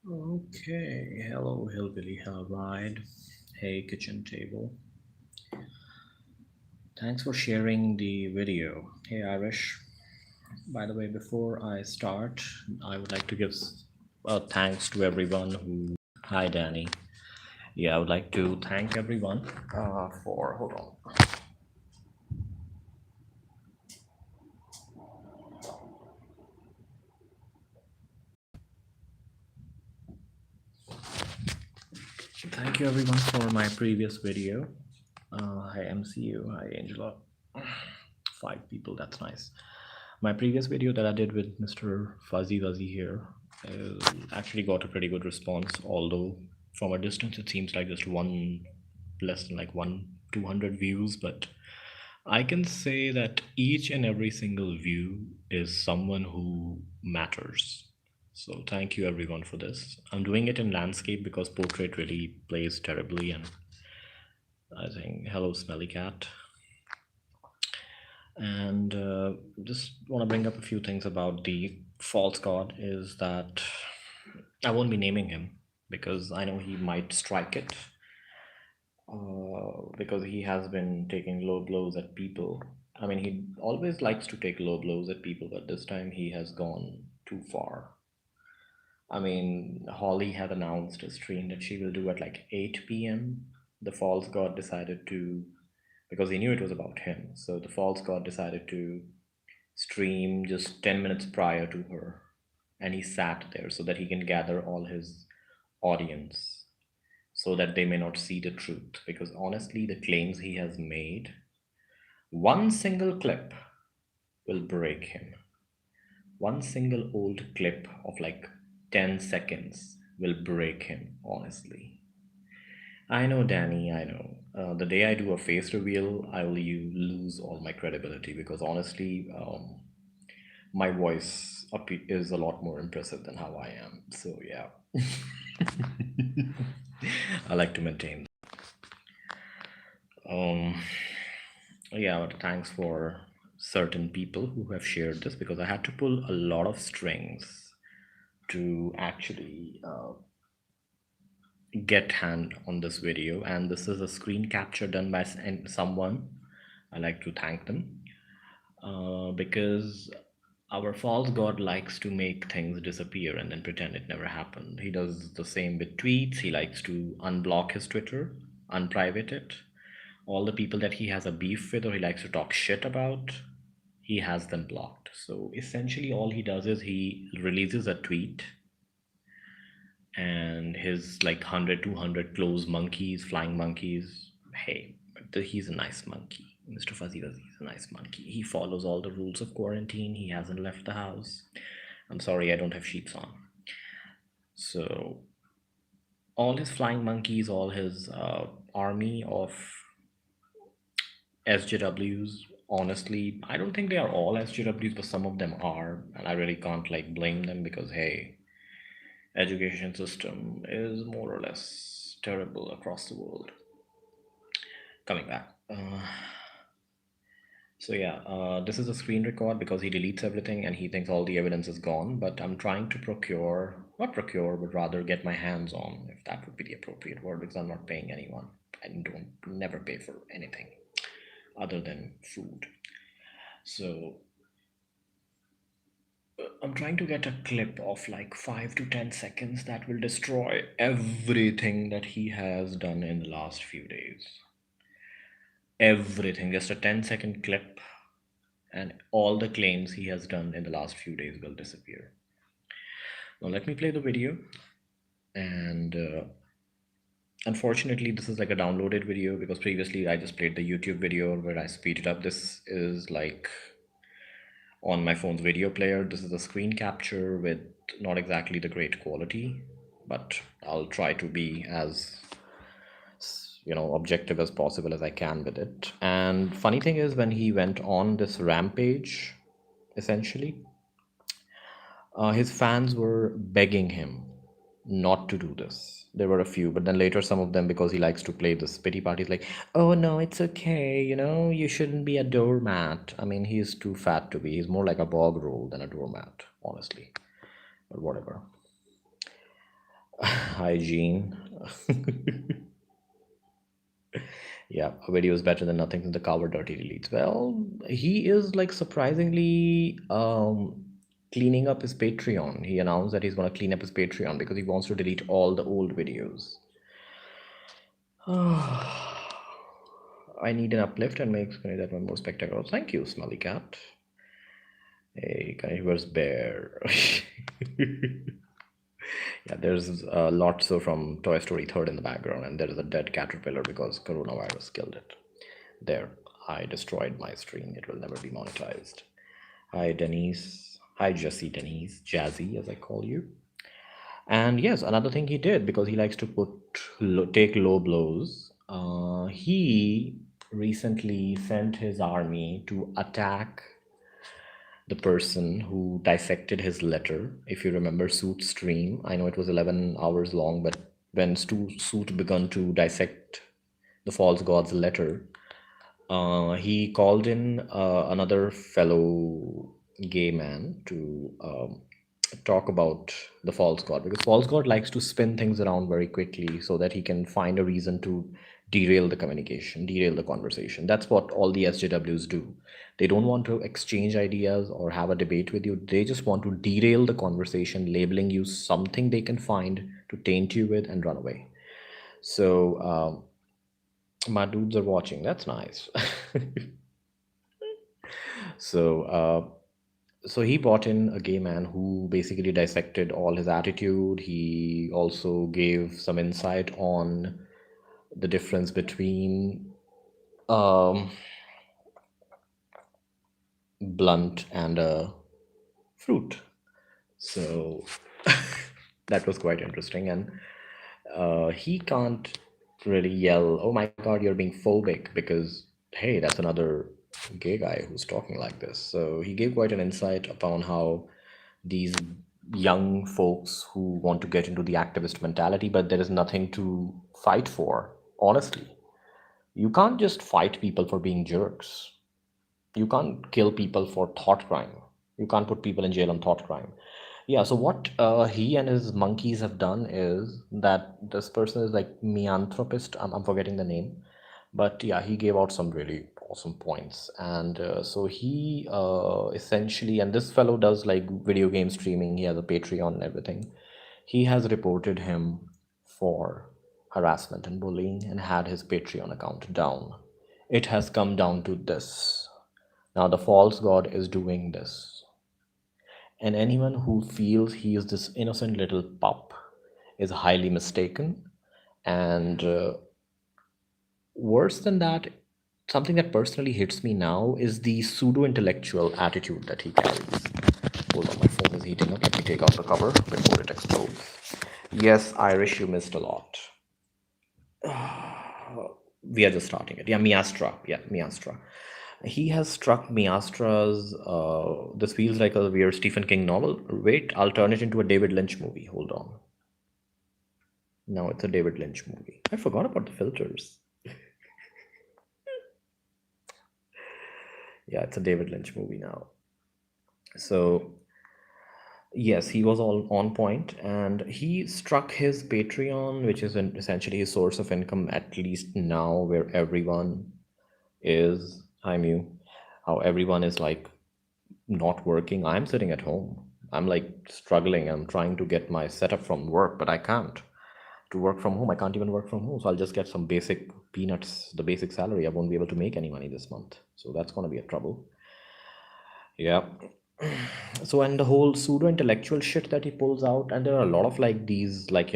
Okay, hello Hillbilly, hello Ride. Hey Kitchen Table. Thanks for sharing the video. Hey Irish. By the way, before I start, I would like to give thanks to everyone who. Hi Danny. Yeah, I would like to thank everyone for. Hold on. Thank you everyone for my previous video. Hi MCU, hi Angela. Five people, that's nice. My previous video that I did with Mr. Fuzzy Wuzzy here actually got a pretty good response, although from a distance it seems like just one, less than like 200 views, but I can say that each and every single view is someone who matters. So thank you everyone for this. I'm doing it in landscape because portrait really plays terribly, and I think hello smelly cat. And just want to bring up a few things about the false god is that I won't be naming him because I know he might strike it because he has been taking low blows at people. I mean, he always likes to take low blows at people, but this time he has gone too far. I mean, Holly had announced a stream that she will do at like 8 p.m. The false god decided to, because he knew it was about him, so the false god decided to stream just 10 minutes prior to her. And he sat there so that he can gather all his audience so that they may not see the truth. Because honestly, the claims he has made, one single clip will break him. One single old clip of like 10 seconds will break him, honestly. I know, Danny, I know. The day I do a face reveal, I will lose all my credibility because honestly, my voice is a lot more impressive than how I am. So, yeah, I like to maintain. Um, yeah, but thanks for certain people who have shared this because I had to pull a lot of strings to actually get hand on this video, and this is a screen capture done by someone. I like to thank them because our false god likes to make things disappear and then pretend it never happened. He does the same with tweets. He likes to unblock his Twitter, unprivate it. All the people that he has a beef with or he likes to talk shit about, he has them blocked. So essentially all he does is he releases a tweet and his like 100 200 close monkeys, flying monkeys, hey, he's a nice monkey. Mr. Fuzzy Wuzzy is a nice monkey. He follows all the rules of quarantine. He hasn't left the house. I'm sorry, I don't have sheets on. So all his flying monkeys, all his army of SJWs, honestly, I don't think they are all SJWs, but some of them are, and I really can't like blame them because hey, education system is more or less terrible across the world. Coming back. So yeah, this is a screen record because he deletes everything and he thinks all the evidence is gone. But I'm trying to procure, not procure, but rather get my hands on, if that would be the appropriate word, because I'm not paying anyone. I don't never pay for anything other than food. So I'm trying to get a clip of like 5 to 10 seconds that will destroy everything that he has done in the last few days. Everything, just a 10-second clip, and all the claims he has done in the last few days will disappear. Now, let me play the video. And unfortunately, this is like a downloaded video because previously I just played the YouTube video where I speed it up. This is like on my phone's video player. This is a screen capture with not exactly the great quality, but I'll try to be as objective as possible as I can with it. And funny thing is, when he went on this rampage, essentially, his fans were begging him not to do this. There were a few, but then later some of them, because he likes to play this pity parties, like, oh no, it's okay, you shouldn't be a doormat. I mean, he's too fat to be. He's more like a bog roll than a doormat, honestly. But whatever. hygiene. Yeah, a video is better than nothing since the cover dirty deletes. Well, he is like surprisingly cleaning up his Patreon. He announced that he's going to clean up his Patreon because he wants to delete all the old videos. I need an uplift and make that one more spectacular. Thank you, Smelly Cat. Hey, Carnivorous Bear. Yeah, there's a lot so from Toy Story 3rd in the background, and there is a dead caterpillar because coronavirus killed it. There, I destroyed my stream. It will never be monetized. Hi, Denise. Hi, Jessie Denise. Jazzy, as I call you. And yes, another thing he did because he likes to take low blows. He recently sent his army to attack the person who dissected his letter. If you remember Suit's stream, I know it was 11 hours long, but when Suit began to dissect the false god's letter, he called in another fellow gay man to talk about the false god because false god likes to spin things around very quickly so that he can find a reason to derail the communication, derail the conversation. That's what all the SJWs do. They don't want to exchange ideas or have a debate with you. They just want to derail the conversation, labeling you something they can find to taint you with and run away. So my dudes are watching. That's nice. So, so he brought in a gay man who basically dissected all his attitude. He also gave some insight on the difference between um, blunt and a fruit. So that was quite interesting. And he can't really yell, "Oh my God, you're being phobic," because hey, that's another gay guy who's talking like this. So he gave quite an insight upon how these young folks who want to get into the activist mentality, but there is nothing to fight for. Honestly, you can't just fight people for being jerks. You can't kill people for thought crime. You can't put people in jail on thought crime. Yeah, so what he and his monkeys have done is that this person is like mianthropist. I'm forgetting the name, but yeah, he gave out some really awesome points. And so he essentially, and this fellow does like video game streaming. He has a Patreon and everything. He has reported him for harassment and bullying and had his Patreon account down. It has come down to this. Now the false god is doing this, and anyone who feels he is this innocent little pup is highly mistaken. And worse than that, something that personally hits me now is the pseudo intellectual attitude that he carries. Hold on, my phone is heating up. Let me take out the cover before it explodes. Yes, Irish, you missed a lot. We are just starting it. Yeah, Miastra. Yeah, Miastra. He has struck Miastra's. This feels like a weird Stephen King novel. Wait, I'll turn it into a David Lynch movie. Hold on. No, it's a David Lynch movie. I forgot about the filters. Yeah, it's a David Lynch movie now. So, yes, he was all on point, and he struck his Patreon, which is essentially his source of income, at least now, where everyone is. Hi, Mew. How everyone is like not working. I'm sitting at home. I'm like struggling. I'm trying to get my setup from work, but I can't. To work from home, I can't even work from home. So I'll just get some basic peanuts, the basic salary. I won't be able to make any money this month. So that's going to be a trouble. Yeah. So, and the whole pseudo intellectual shit that he pulls out, and there are a lot of like these, like,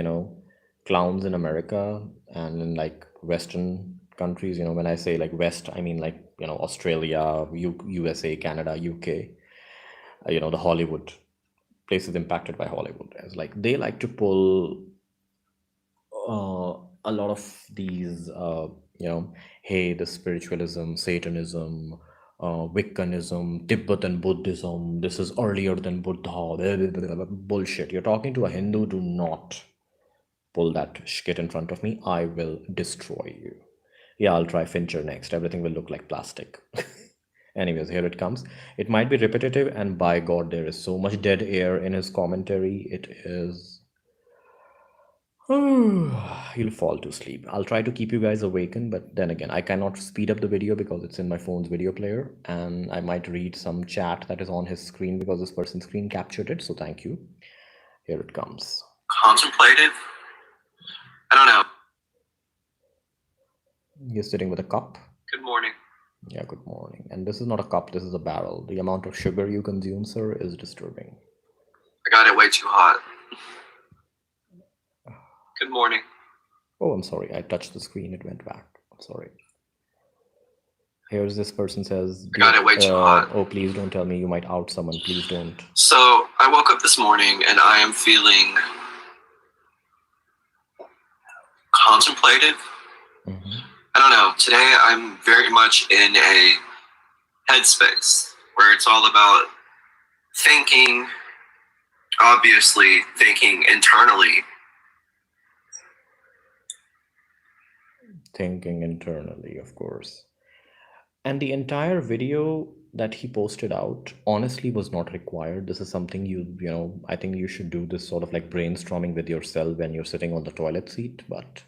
clowns in America and in like Western countries. When I say like West, I mean like, Australia, USA, Canada, UK, the Hollywood places impacted by Hollywood. As like they like to pull a lot of these, hey, the spiritualism, Satanism, Wiccanism, Tibetan Buddhism, this is earlier than Buddha, blah, blah, blah, blah, bullshit. You're talking to a Hindu, do not pull that shit in front of me. I will destroy you. Yeah, I'll try Fincher next. Everything will look like plastic. Anyways, here it comes. It might be repetitive, and by God, there is so much dead air in his commentary. It is You'll fall to sleep. I'll try to keep you guys awakened, but then again, I cannot speed up the video because it's in my phone's video player, and I might read some chat that is on his screen because this person's screen captured it, so thank you. Here it comes. Contemplative? I don't know. You're sitting with a cup. Good morning. Yeah, good morning. And this is not a cup, this is a barrel. The amount of sugar you consume, sir, is disturbing. I got it way too hot. Good morning. Oh, I'm sorry. I touched the screen. It went back. I'm sorry. Here's this person says, I got it way too hot. Oh, please don't tell me you might out someone. Please don't. So I woke up this morning and I am feeling contemplative. I don't know. Today I'm very much in a headspace where it's all about thinking, obviously thinking internally. Thinking internally, of course. And the entire video that he posted out honestly was not required. This is something I think you should do this sort of like brainstorming with yourself when you're sitting on the toilet seat. But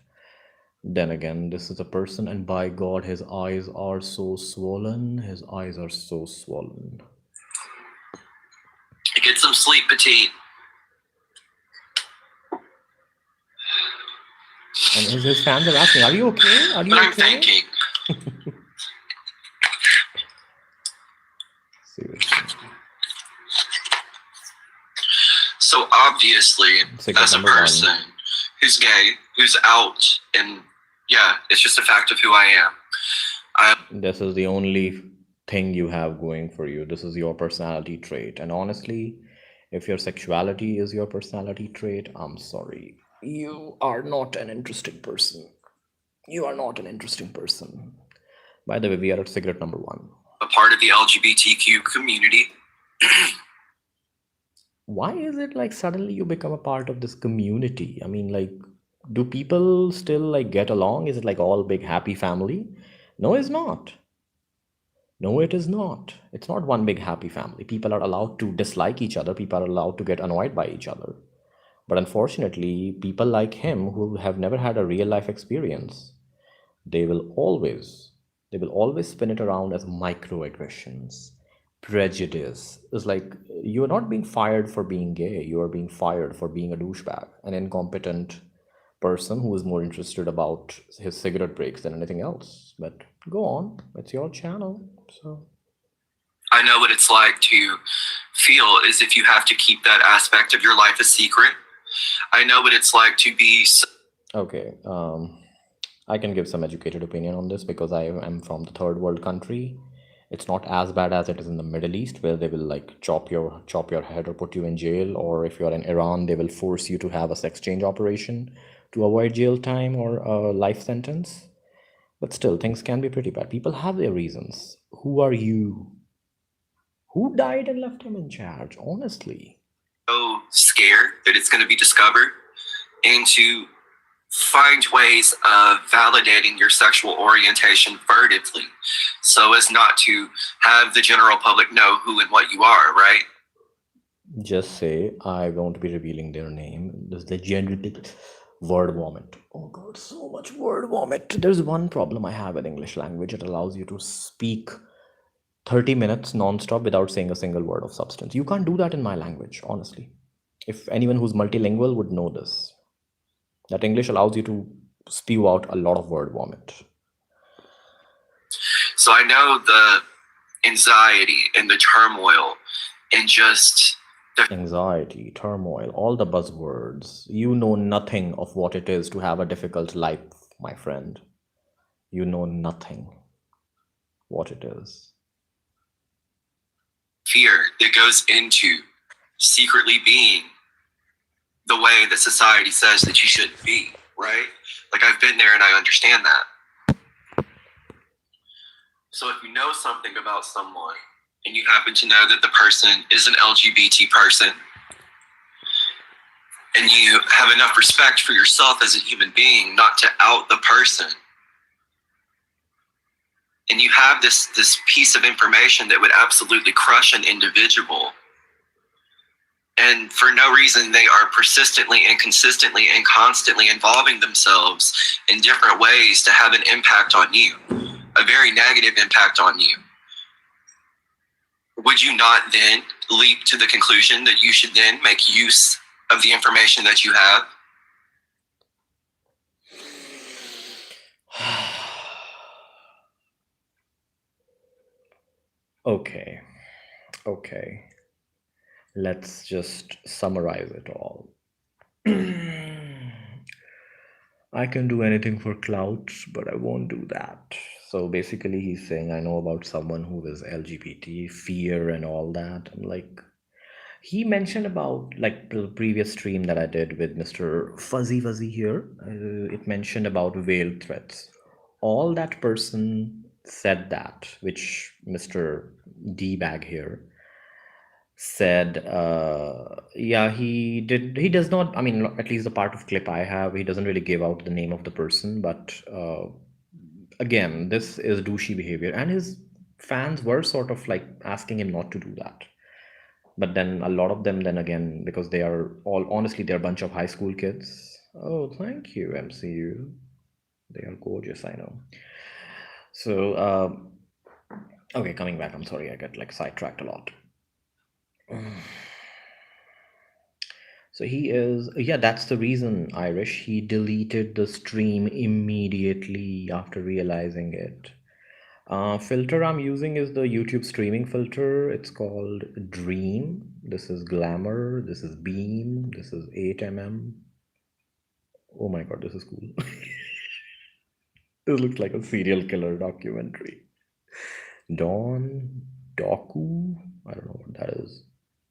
then again, this is a person, and by God, his eyes are so swollen. His eyes are so swollen. Get some sleep, petite. And his fans are asking, are you okay? Are you but okay? I'm thinking. Seriously. So obviously, as a person who's gay, who's out, and yeah, it's just a fact of who I am. This is the only thing you have going for you. This is your personality trait. And honestly, if your sexuality is your personality trait, I'm sorry. You are not an interesting person. You are not an interesting person. By the way, we are at cigarette number 1. A part of the LGBTQ community. Why is it like suddenly you become a part of this community? I mean, like, do people still like get along? Is it like all big happy family? No, it's not. No, it is not. It's not one big happy family. People are allowed to dislike each other. People are allowed to get annoyed by each other. But unfortunately, people like him who have never had a real life experience, they will always spin it around as microaggressions, prejudice. It's like you are not being fired for being gay. You are being fired for being a douchebag, an incompetent person who is more interested about his cigarette breaks than anything else. But go on, it's your channel. So I know what it's like to feel as if you have to keep that aspect of your life a secret. I know what it's like to be okay. I can give some educated opinion on this because I am from the third world country. It's not as bad as it is in the Middle East, where they will like chop your head or put you in jail, or if you're in Iran, they will force you to have a sex change operation to avoid jail time or a life sentence. But still, things can be pretty bad. People have their reasons. Who are you? Who died and left him in charge? Honestly, so scared that it's going to be discovered, and to find ways of validating your sexual orientation furtively so as not to have the general public know who and what you are, right? Just say, I won't be revealing their name. This is the generated word vomit. Oh God, so much word vomit. There's one problem I have with English language. It allows you to speak 30 minutes non-stop without saying a single word of substance. You can't do that in my language, honestly. If anyone who's multilingual would know this, that English allows you to spew out a lot of word vomit. So I know the anxiety and the turmoil and just the anxiety, turmoil, all the buzzwords. You know nothing of what it is to have a difficult life, my friend. You know nothing what it is. Fear that goes into secretly being the way that society says that you should be, right? Like I've been there and I understand that. So if you know something about someone and you happen to know that the person is an LGBT person and you have enough respect for yourself as a human being not to out the person, and you have this piece of information that would absolutely crush an individual, And for no reason, they are persistently and consistently and constantly involving themselves in different ways to have an impact on you, a very negative impact on you. Would you not then leap to the conclusion that you should then make use of the information that you have? Okay, okay. Let's just summarize it all. I can do anything for clout, but I won't do that. So basically, he's saying, I know about someone who is LGBT, fear and all that. I'm like, he mentioned about like the previous stream that I did with Mr. Fuzzy Fuzzy here. It mentioned about veiled threats. All that person said that, which Mr. D Bag here said, yeah, he does not, I mean, at least the part of clip I have, he doesn't really give out the name of the person, but again, this is douchey behavior, and his fans were sort of like asking him not to do that. But then a lot of them, then again, because they are all, honestly, they're a bunch of high school kids. Oh, thank you, MCU. They are gorgeous, I know. So, okay, coming back, I'm sorry, I got like sidetracked a lot. So he is, yeah, that's the reason, Irish. He deleted the stream immediately after realizing it. Filter I'm using is the YouTube streaming filter. It's called Dream. This is Glamour. This is Beam. This is 8mm. Oh my god, this is cool. This looks like a serial killer documentary. Dawn, Doku, I don't know what that is.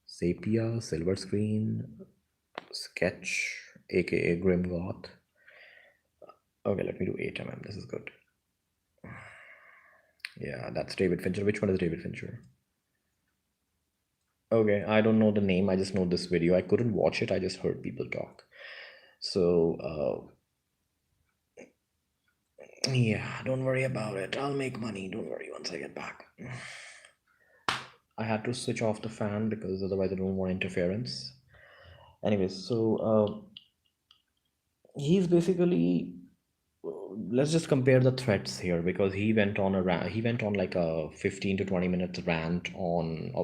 Sepia, Silver Screen, Sketch, aka Grim Goth. Okay, let me do 8mm. This is good. Yeah, that's David Fincher. Which one is David Fincher? Okay, I don't know the name. I just know this video. I couldn't watch it. I just heard people talk. So, yeah, don't worry about it. I'll make money. Don't worry once I get back. I had to switch off the fan because otherwise I don't want interference. Anyways, so he's basically, let's just compare the threats here, because he went on a rant. He went on like a 15 to 20 minutes rant on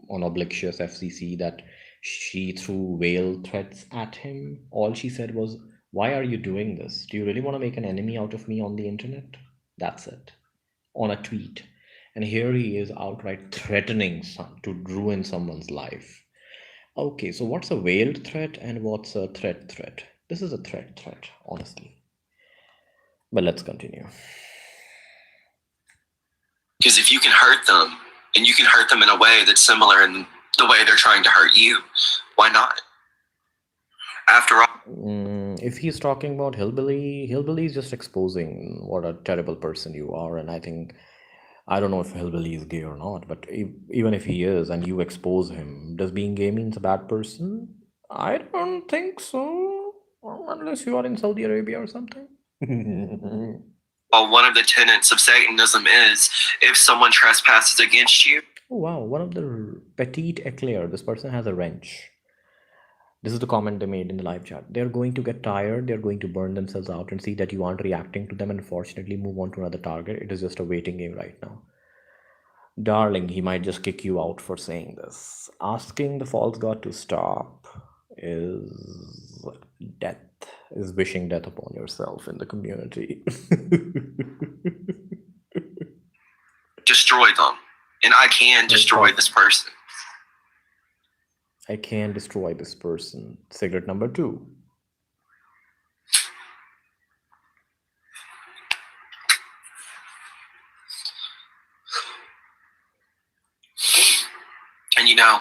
Oblixious FCC that she threw whale threats at him. All she said was, why are you doing this? Do you really want to make an enemy out of me on the internet? That's it, on a tweet. And here he is outright threatening to ruin someone's life. Okay, so what's a veiled threat and what's a threat? This is a threat, honestly. But let's continue. Because if you can hurt them, and you can hurt them in a way that's similar in the way they're trying to hurt you, why not? After all, if he's talking about Hillbilly is just exposing what a terrible person you are. And I don't know if Hillbilly is gay or not, but even if he is and you expose him, does being gay means a bad person? I don't think so. Unless you are in Saudi Arabia or something. well, one of the tenets of Satanism is if someone trespasses against you. Oh wow, one of the petite eclair. This person has a wrench. This is the comment they made in the live chat. They're going to get tired. They're going to burn themselves out and see that you aren't reacting to them and unfortunately move on to another target. It is just a waiting game right now. Darling, he might just kick you out for saying this. Asking the false god to stop is death, is wishing death upon yourself in the community. Destroy them. And I can destroy this person. I can destroy this person. Cigarette number 2. And you know,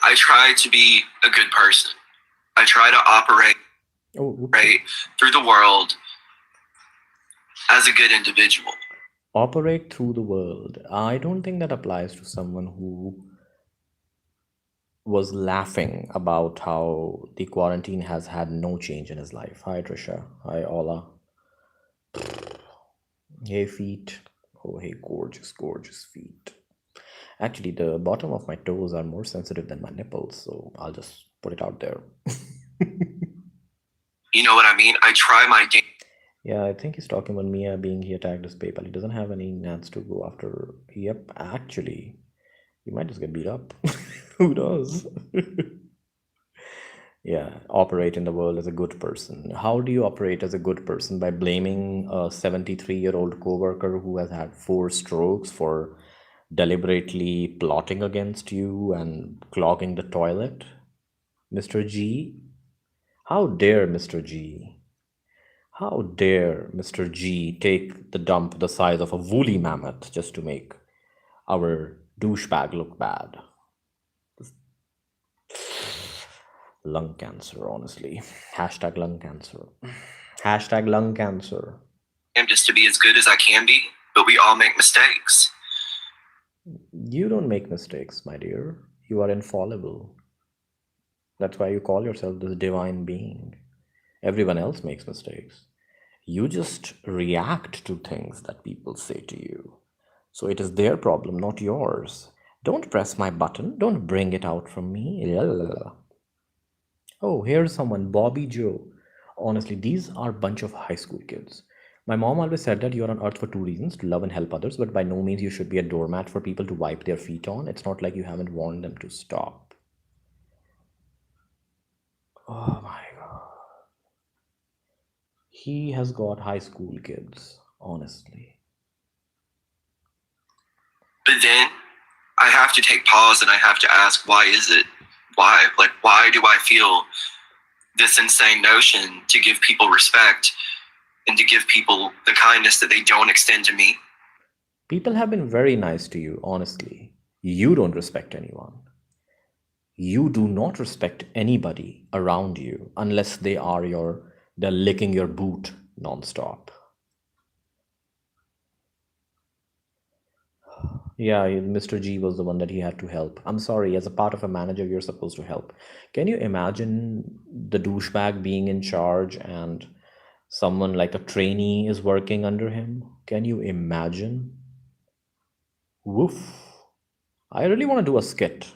I try to be a good person. I try to operate through the world as a good individual. Operate through the world. I don't think that applies to someone who was laughing about how the quarantine has had no change in his life. Hi Trisha. Hi Ola. Hey feet. Oh hey, gorgeous feet. Actually, the bottom of my toes are more sensitive than my nipples, so I'll just put it out there. You know what I mean? I try my Yeah, I think he's talking about Mia being he attacked his PayPal. He doesn't have any nats to go after. Yep, actually, he might just get beat up. Who knows? Yeah, operate in the world as a good person. How do you operate as a good person? By blaming a 73-year-old coworker who has had 4 strokes for deliberately plotting against you and clogging the toilet? Mr. G? How dare Mr. G? How dare Mr. G take the dump the size of a woolly mammoth just to make our douchebag look bad? Lung cancer, honestly. Hashtag lung cancer. Hashtag lung cancer. I'm just to be as good as I can be, but we all make mistakes. You don't make mistakes, my dear. You are infallible. That's why you call yourself this divine being. Everyone else makes mistakes. You just react to things that people say to you. So it is their problem, not yours. Don't press my button. Don't bring it out from me. Oh, here's someone, Bobby Joe. Honestly, these are a bunch of high school kids. My mom always said that you're on earth for 2 reasons, to love and help others, but by no means you should be a doormat for people to wipe their feet on. It's not like you haven't warned them to stop. Oh my god. He has got high school kids, honestly. But then I have to take pause and I have to ask, why is it? Why? Like, why do I feel this insane notion to give people respect and to give people the kindness that they don't extend to me? People have been very nice to you, honestly. You don't respect anyone. You do not respect anybody around you unless they're licking your boot nonstop. Yeah, Mr. G was the one that he had to help. I'm sorry, as a part of a manager, you're supposed to help. Can you imagine the douchebag being in charge and someone like a trainee is working under him? Can you imagine? Woof. I really want to do a skit.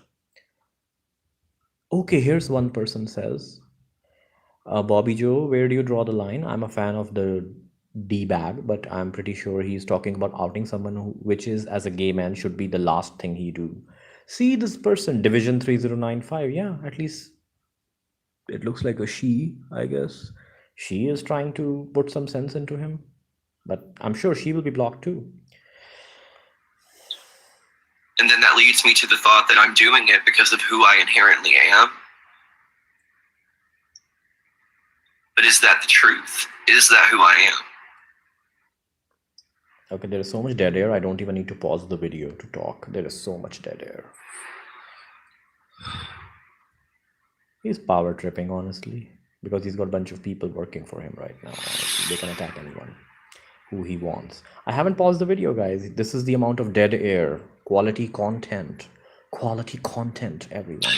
Okay, here's one person says, Bobby Joe, where do you draw the line? I'm a fan of the D bag, but I'm pretty sure he's talking about outing someone which is, as a gay man, should be the last thing he do. See this person, Division 3095. Yeah, at least it looks like a she, I guess. She is trying to put some sense into him, but I'm sure she will be blocked too. And then that leads me to the thought that I'm doing it because of who I inherently am. But is that the truth? Is that who I am? Okay, there is so much dead air. I don't even need to pause the video to talk. There is so much dead air. He's power tripping, honestly, because he's got a bunch of people working for him right now. Honestly. They can attack anyone who he wants. I haven't paused the video, guys. This is the amount of dead air. Quality content. Quality content, everyone.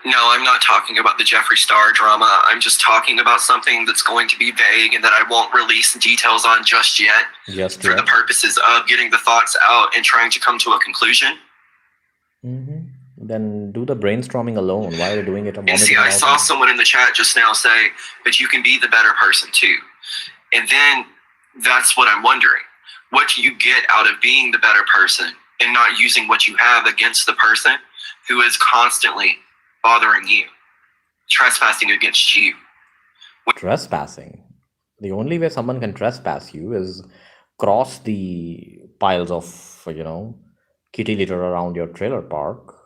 No, I'm not talking about the Jeffree Star drama. I'm just talking about something that's going to be vague and that I won't release details on just yet. Just for yet. the purposes of getting the thoughts out and trying to come to a conclusion. Then do the brainstorming alone. Why are you doing it? And see, I saw someone in the chat just now say, but you can be the better person too. And then that's what I'm wondering. What do you get out of being the better person and not using what you have against the person who is constantly bothering you, trespassing against you? Trespassing. The only way someone can trespass you is cross the piles of, kitty litter around your trailer park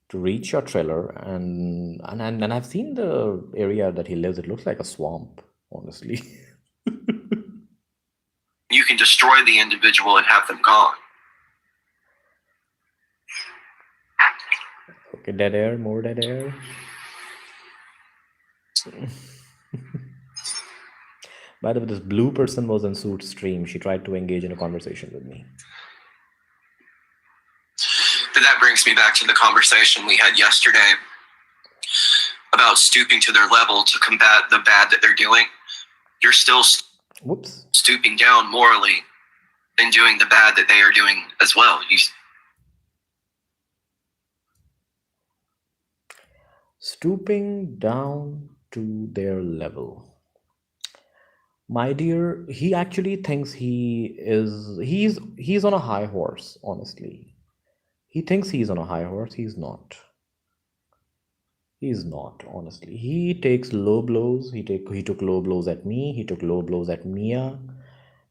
to reach your trailer. And I've seen the area that he lives. It looks like a swamp, honestly. You can destroy the individual and have them gone. Okay, dead air, more dead air. By the way, this blue person was in Suit stream. She tried to engage in a conversation with me. But that brings me back to the conversation we had yesterday about stooping to their level to combat the bad that they're doing. You're still stooping down morally and doing the bad that they are doing as well. Stooping down to their level. My dear, he actually thinks he's on a high horse, honestly. He thinks he's on a high horse. He's not. He's not, honestly. He takes low blows. He took low blows at me. He took low blows at Mia,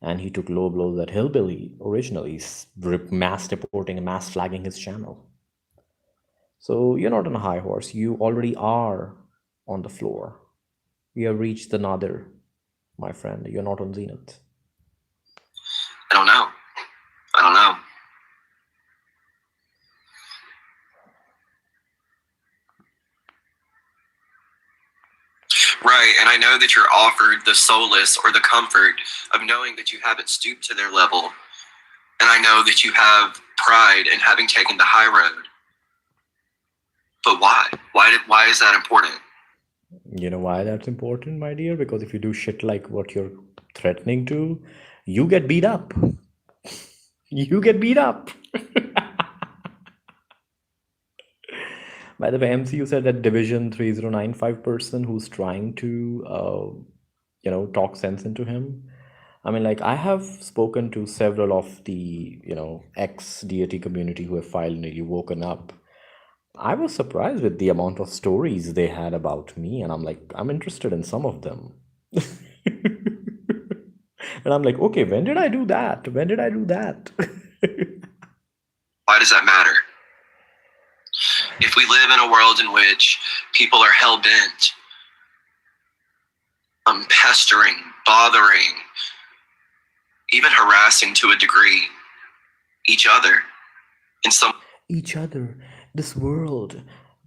and he took low blows at Hillbilly originally, mass reporting and mass flagging his channel. So you're not on a high horse. You already are on the floor. You have reached the nadir, my friend. You're not on zenith. I don't know. I don't know. Right, and I know that you're offered the solace or the comfort of knowing that you haven't stooped to their level. And I know that you have pride in having taken the high road. But why? Why is that important? You know why that's important, my dear? Because if you do shit like what you're threatening to, you get beat up. You get beat up. By the way, MCU said that Division 3095 person who's trying to, talk sense into him. I mean, like, I have spoken to several of the, ex deity community who have finally woken up. I was surprised with the amount of stories they had about me, and I'm like, I'm interested in some of them. And I'm like, okay, when did I do that? When did I do that? Why does that matter? If we live in a world in which people are hell bent on pestering, bothering, even harassing to a degree each other in some Each other, this world,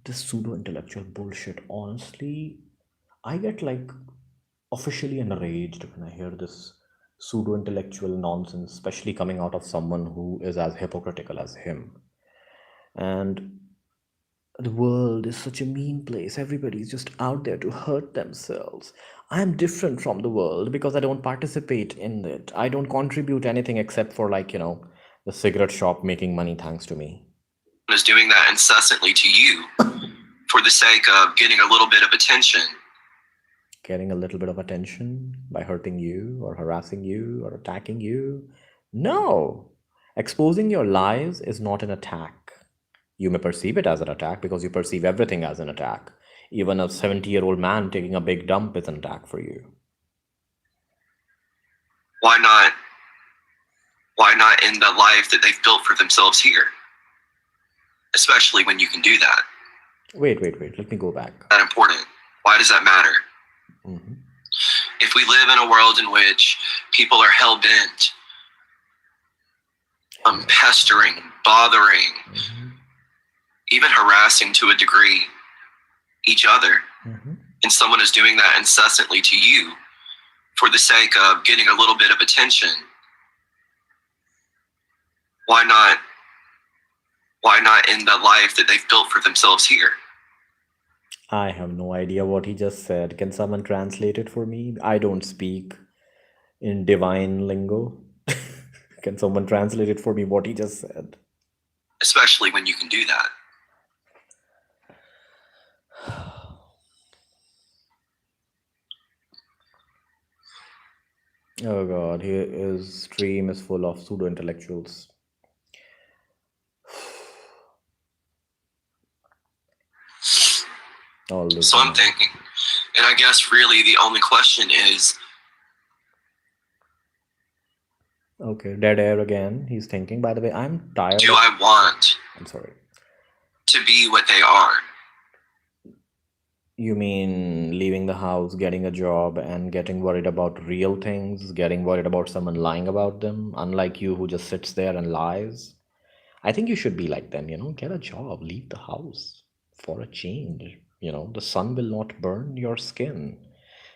this pseudo intellectual bullshit, honestly, I get like officially enraged when I hear this pseudo intellectual nonsense, especially coming out of someone who is as hypocritical as him. And the world is such a mean place. Everybody's just out there to hurt themselves. I am different from the world because I don't participate in it. I don't contribute anything except for, like, the cigarette shop making money thanks to me. is doing that incessantly to you for the sake of getting a little bit of attention. Getting a little bit of attention by hurting you or harassing you or attacking you. No. Exposing your lies is not an attack. You may perceive it as an attack because you perceive everything as an attack. Even a 70-year-old man taking a big dump is an attack for you. Why not? Why not end the life that they've built for themselves here? Especially when you can do that. Wait. Let me go back. That important. Why does that matter? Mm-hmm. If we live in a world in which people are hell bent on pestering, bothering, even harassing to a degree each other, and someone is doing that incessantly to you for the sake of getting a little bit of attention, why not end the life that they've built for themselves here? I have no idea what he just said. Can someone translate it for me? I don't speak in divine lingo. Can someone translate it for me what he just said? Especially when you can do that. Oh god, his stream is full of pseudo intellectuals. So I'm thinking, and I guess really the only question is, okay, dead air again. He's thinking. By the way, I'm tired. Do I want? I'm sorry. To be what they are. You mean leaving the house, getting a job, and getting worried about real things, getting worried about someone lying about them, unlike you who just sits there and lies? I think you should be like them, get a job, leave the house for a change. The sun will not burn your skin.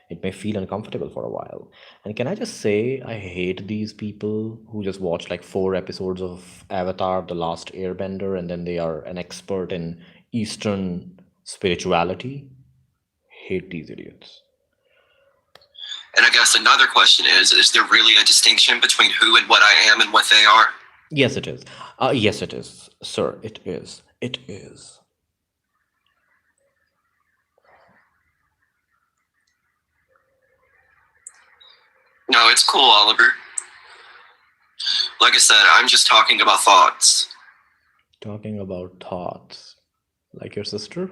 It may feel uncomfortable for a while. And can I just say, I hate these people who just watch like 4 episodes of Avatar, The Last Airbender, and then they are an expert in Eastern spirituality. Hate these idiots. And I guess another question is there really a distinction between who and what I am and what they are? Yes, it is. Yes, it is, sir. It is. It is. No, it's cool, Oliver. Like I said, I'm just talking about thoughts. Talking about thoughts. Like your sister?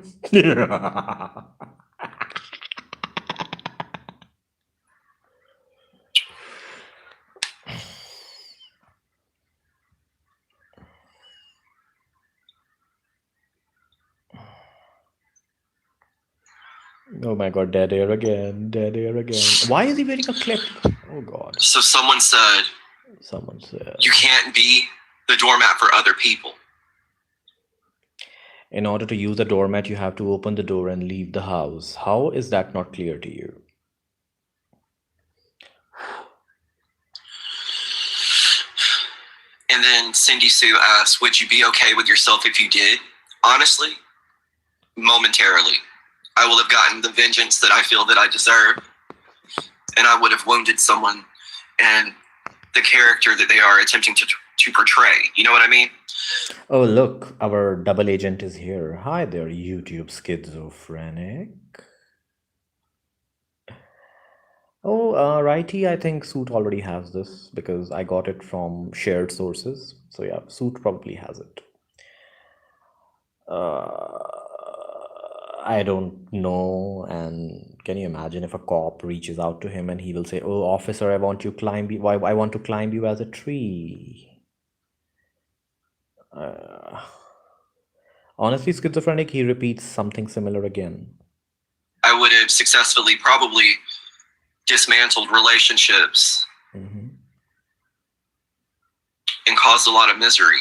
Oh my god, dead air again, dead air again. Why is he wearing a clip? Oh god. So someone said, Someone said, you can't be the doormat for other people. in order to use the doormat, you have to open the door and leave the house. How is that not clear to you? And then Cindy Sue asked, would you be okay with yourself if you did? Honestly, momentarily. I will have gotten the vengeance that I feel that I deserve, and I would have wounded someone and the character that they are attempting to portray. You know what I mean? Oh, look, our double agent is here. Hi there, YouTube schizophrenic. Oh, righty, I think Suit already has this because I got it from shared sources. So yeah, Suit probably has it. I don't know. And can you imagine if a cop reaches out to him and he will say, "Oh, officer, I want you climb you. Why I want to climb you as a tree." Honestly, schizophrenic, he repeats something similar again. I would have successfully probably dismantled relationships and caused a lot of misery.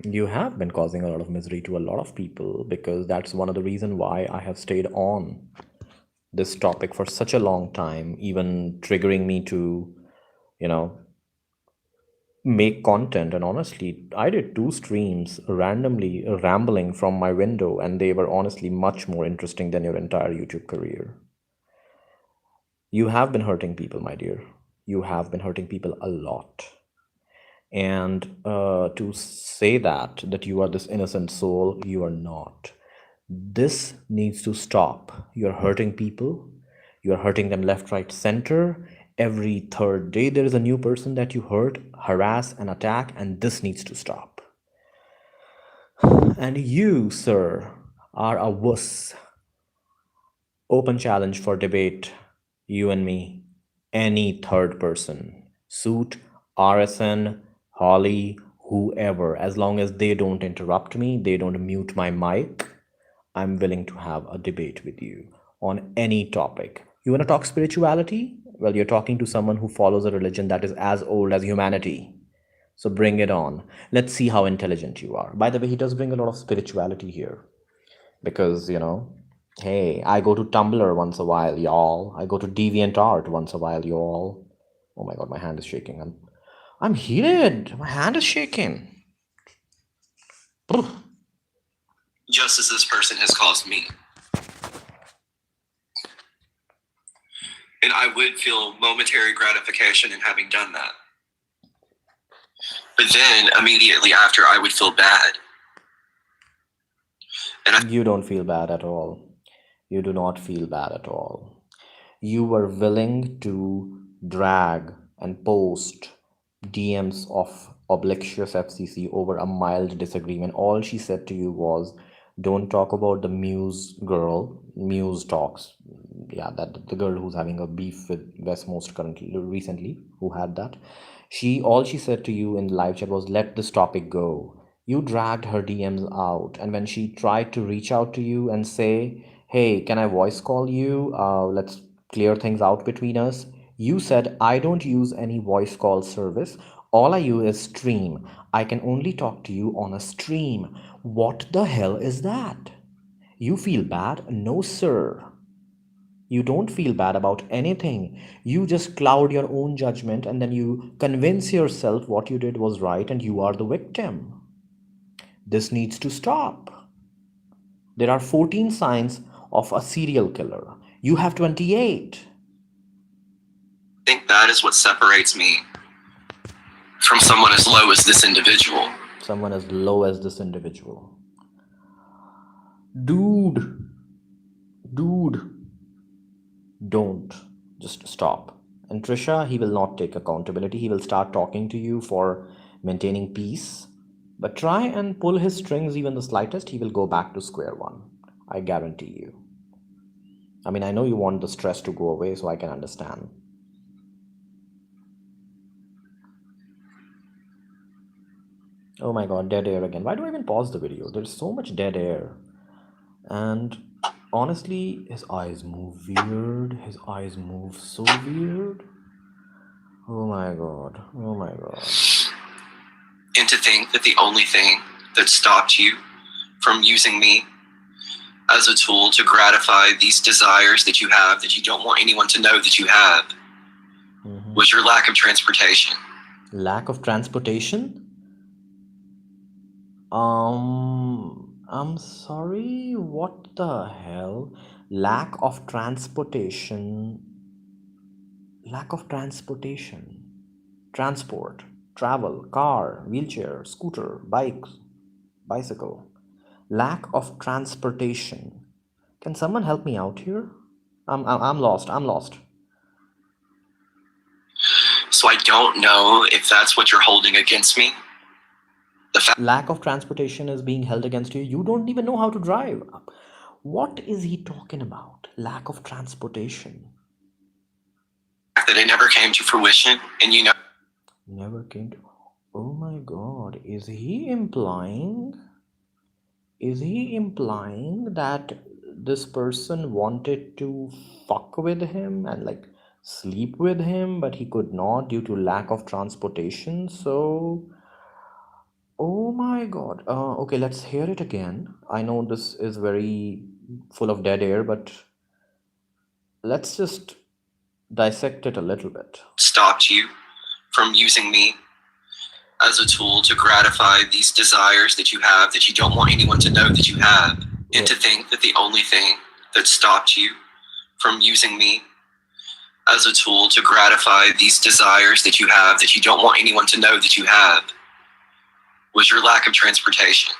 You have been causing a lot of misery to a lot of people because that's one of the reasons why I have stayed on this topic for such a long time, even triggering me to, you know, make content. And honestly, I did 2 streams randomly rambling from my window, and they were honestly much more interesting than your entire YouTube career. You have been hurting people, my dear. You have been hurting people a lot. And to say that you are this innocent soul, you are not. This needs to stop. You're hurting people. You're hurting them left, right, center. Every third day, there is a new person that you hurt, harass, and attack, and this needs to stop. And you, sir, are a wuss. Open challenge for debate. You and me. Any third person. Suit, RSN, Holly, whoever. As long as they don't interrupt me, they don't mute my mic, I'm willing to have a debate with you on any topic. You want to talk spirituality? Well, you're talking to someone who follows a religion that is as old as humanity. So bring it on. Let's see how intelligent you are. By the way, he does bring a lot of spirituality here because, hey, I go to Tumblr once a while, y'all. I go to DeviantArt once a while, y'all. Oh my god, my hand is shaking. I'm heated. My hand is shaking. Just as this person has caused me. And I would feel momentary gratification in having done that. But then immediately after, I would feel bad. And you don't feel bad at all. You do not feel bad at all. You were willing to drag and post DMs of Oblixious FCC over a mild disagreement. All she said to you was, don't talk about the Muse girl. Muse talks. Yeah, that the girl who's having a beef with Westmost currently, recently, who had that. All she said to you in the live chat was, let this topic go. You dragged her DMs out, and when she tried to reach out to you and say, hey, can I voice call you? Let's clear things out between us. You said, I don't use any voice call service. All I use is stream. I can only talk to you on a stream. What the hell is that? You feel bad? No, sir. You don't feel bad about anything. You just cloud your own judgment and then you convince yourself what you did was right and you are the victim. This needs to stop. There are 14 signs of a serial killer. You have 28. I think that is what separates me from someone as low as this individual. Someone as low as this individual. Dude, don't. Just stop. And Trisha, he will not take accountability. He will start talking to you for maintaining peace. But try and pull his strings even the slightest, he will go back to square one. I guarantee you. I mean, I know you want the stress to go away, so I can understand. Oh my god, dead air again. Why do I even pause the video? There's so much dead air. And honestly, his eyes move weird. His eyes move so weird. Oh my god. Oh my god. And to think that the only thing that stopped you from using me as a tool to gratify these desires that you have, that you don't want anyone to know that you have, was your lack of transportation. Lack of transportation? I'm sorry, what the hell? Lack of transportation. Lack of transportation. Transport, travel, car, wheelchair, scooter, bikes, bicycle. Lack of transportation. Can someone help me out here? I'm lost. I'm lost. So I don't know if that's what you're holding against me. Lack of transportation is being held against you. You don't even know how to drive. What is he talking about? Lack of transportation. That it never came to fruition, and you know. Never came to. Oh my god. Is he implying that this person wanted to fuck with him and like sleep with him, but he could not due to lack of transportation? So, oh my god. Okay, let's hear it again. I know this is very full of dead air, but let's just dissect it a little bit. Stopped you from using me as a tool to gratify these desires that you have, that you don't want anyone to know that you have. And to think that the only thing that stopped you from using me as a tool to gratify these desires that you have, that you don't want anyone to know that you have, was your lack of transportation.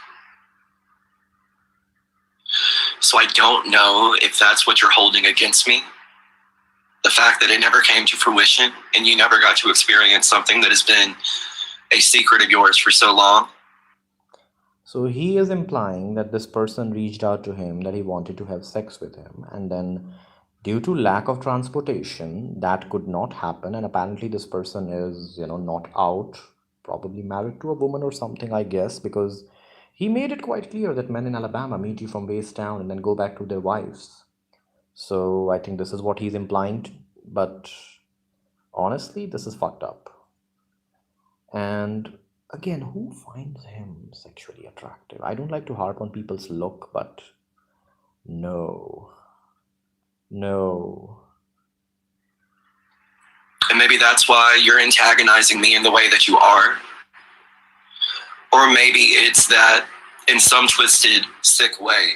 So I don't know if that's what you're holding against me. The fact that it never came to fruition and you never got to experience something that has been a secret of yours for so long. So he is implying that this person reached out to him that he wanted to have sex with him, and then due to lack of transportation, that could not happen. And apparently, this person is, not out, probably married to a woman or something, I guess, because he made it quite clear that men in Alabama meet you from waist down and then go back to their wives. So I think this is what he's implying, but honestly, this is fucked up. And again, who finds him sexually attractive? I don't like to harp on people's look, but no. No. And maybe that's why you're antagonizing me in the way that you are. Or maybe it's that in some twisted, sick way,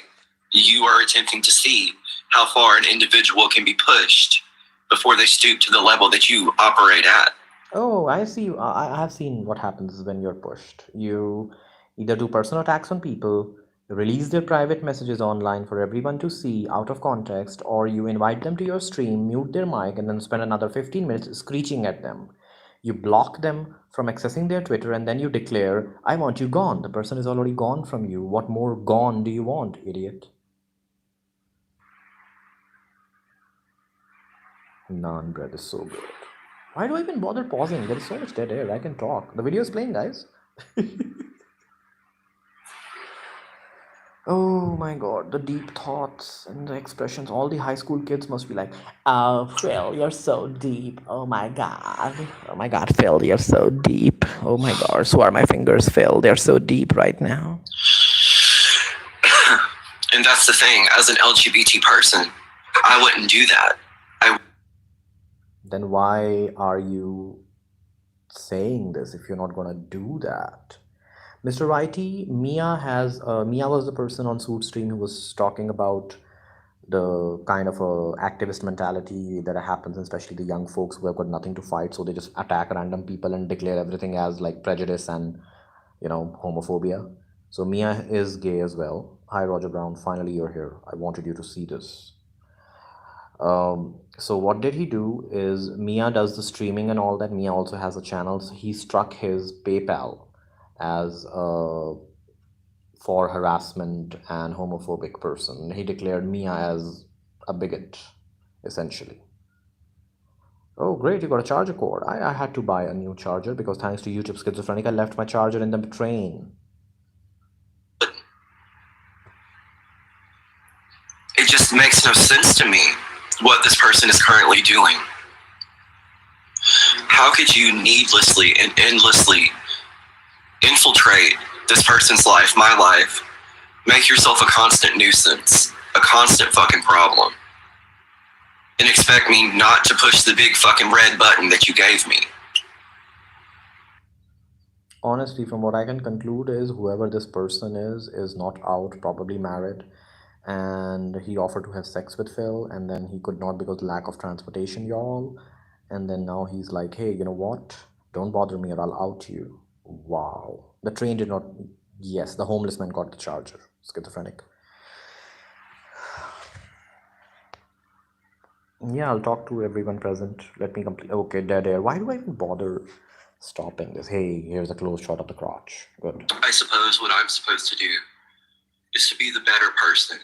you are attempting to see how far an individual can be pushed before they stoop to the level that you operate at. Oh, I see. I have seen what happens when you're pushed. You either do personal attacks on people, release their private messages online for everyone to see out of context, or you invite them to your stream, mute their mic, and then spend another 15 minutes screeching at them. You block them from accessing their Twitter, and then you declare, I want you gone. The person is already gone from you. What more gone do you want, idiot? Naan bread is so good. Why do I even bother pausing? There is so much dead air. I can talk. The video is playing, guys. Oh my god, the deep thoughts and the expressions. All the high school kids must be like, oh, Phil, you're so deep. Oh my god. Oh my god, Phil, you're so deep. Oh my god, so are my fingers, Phil. They're so deep right now. And that's the thing, as an LGBT person, I wouldn't do that. Then why are you saying this if you're not gonna do that? Mr. Righty, Mia was the person on Suit Stream who was talking about the kind of activist mentality that happens, especially the young folks who have got nothing to fight, so they just attack random people and declare everything as like prejudice and homophobia. So Mia is gay as well. Hi, Roger Brown. Finally, you're here. I wanted you to see this. So what did he do is Mia does the streaming and all that. Mia also has a channel. So he struck his PayPal as a for harassment and homophobic person. He declared Mia as a bigot, essentially. Oh, great, you got a charger cord. I had to buy a new charger because thanks to YouTube Schizophrenic, I left my charger in the train. It just makes no sense to me what this person is currently doing. How could you needlessly and endlessly infiltrate this person's life, my life, make yourself a constant nuisance, a constant fucking problem, and expect me not to push the big fucking red button that you gave me? Honestly, from what I can conclude is whoever this person is not out, probably married, and he offered to have sex with Phil, and then he could not because lack of transportation, y'all. And then now he's like, hey, you know what? Don't bother me or I'll out you. Wow. The train did not. Yes, the homeless man got the charger. Schizophrenic. Yeah, I'll talk to everyone present. Let me complete. Okay, dead air. Why do I even bother stopping this? Hey, here's a close shot of the crotch. Good. I suppose what I'm supposed to do is to be the better person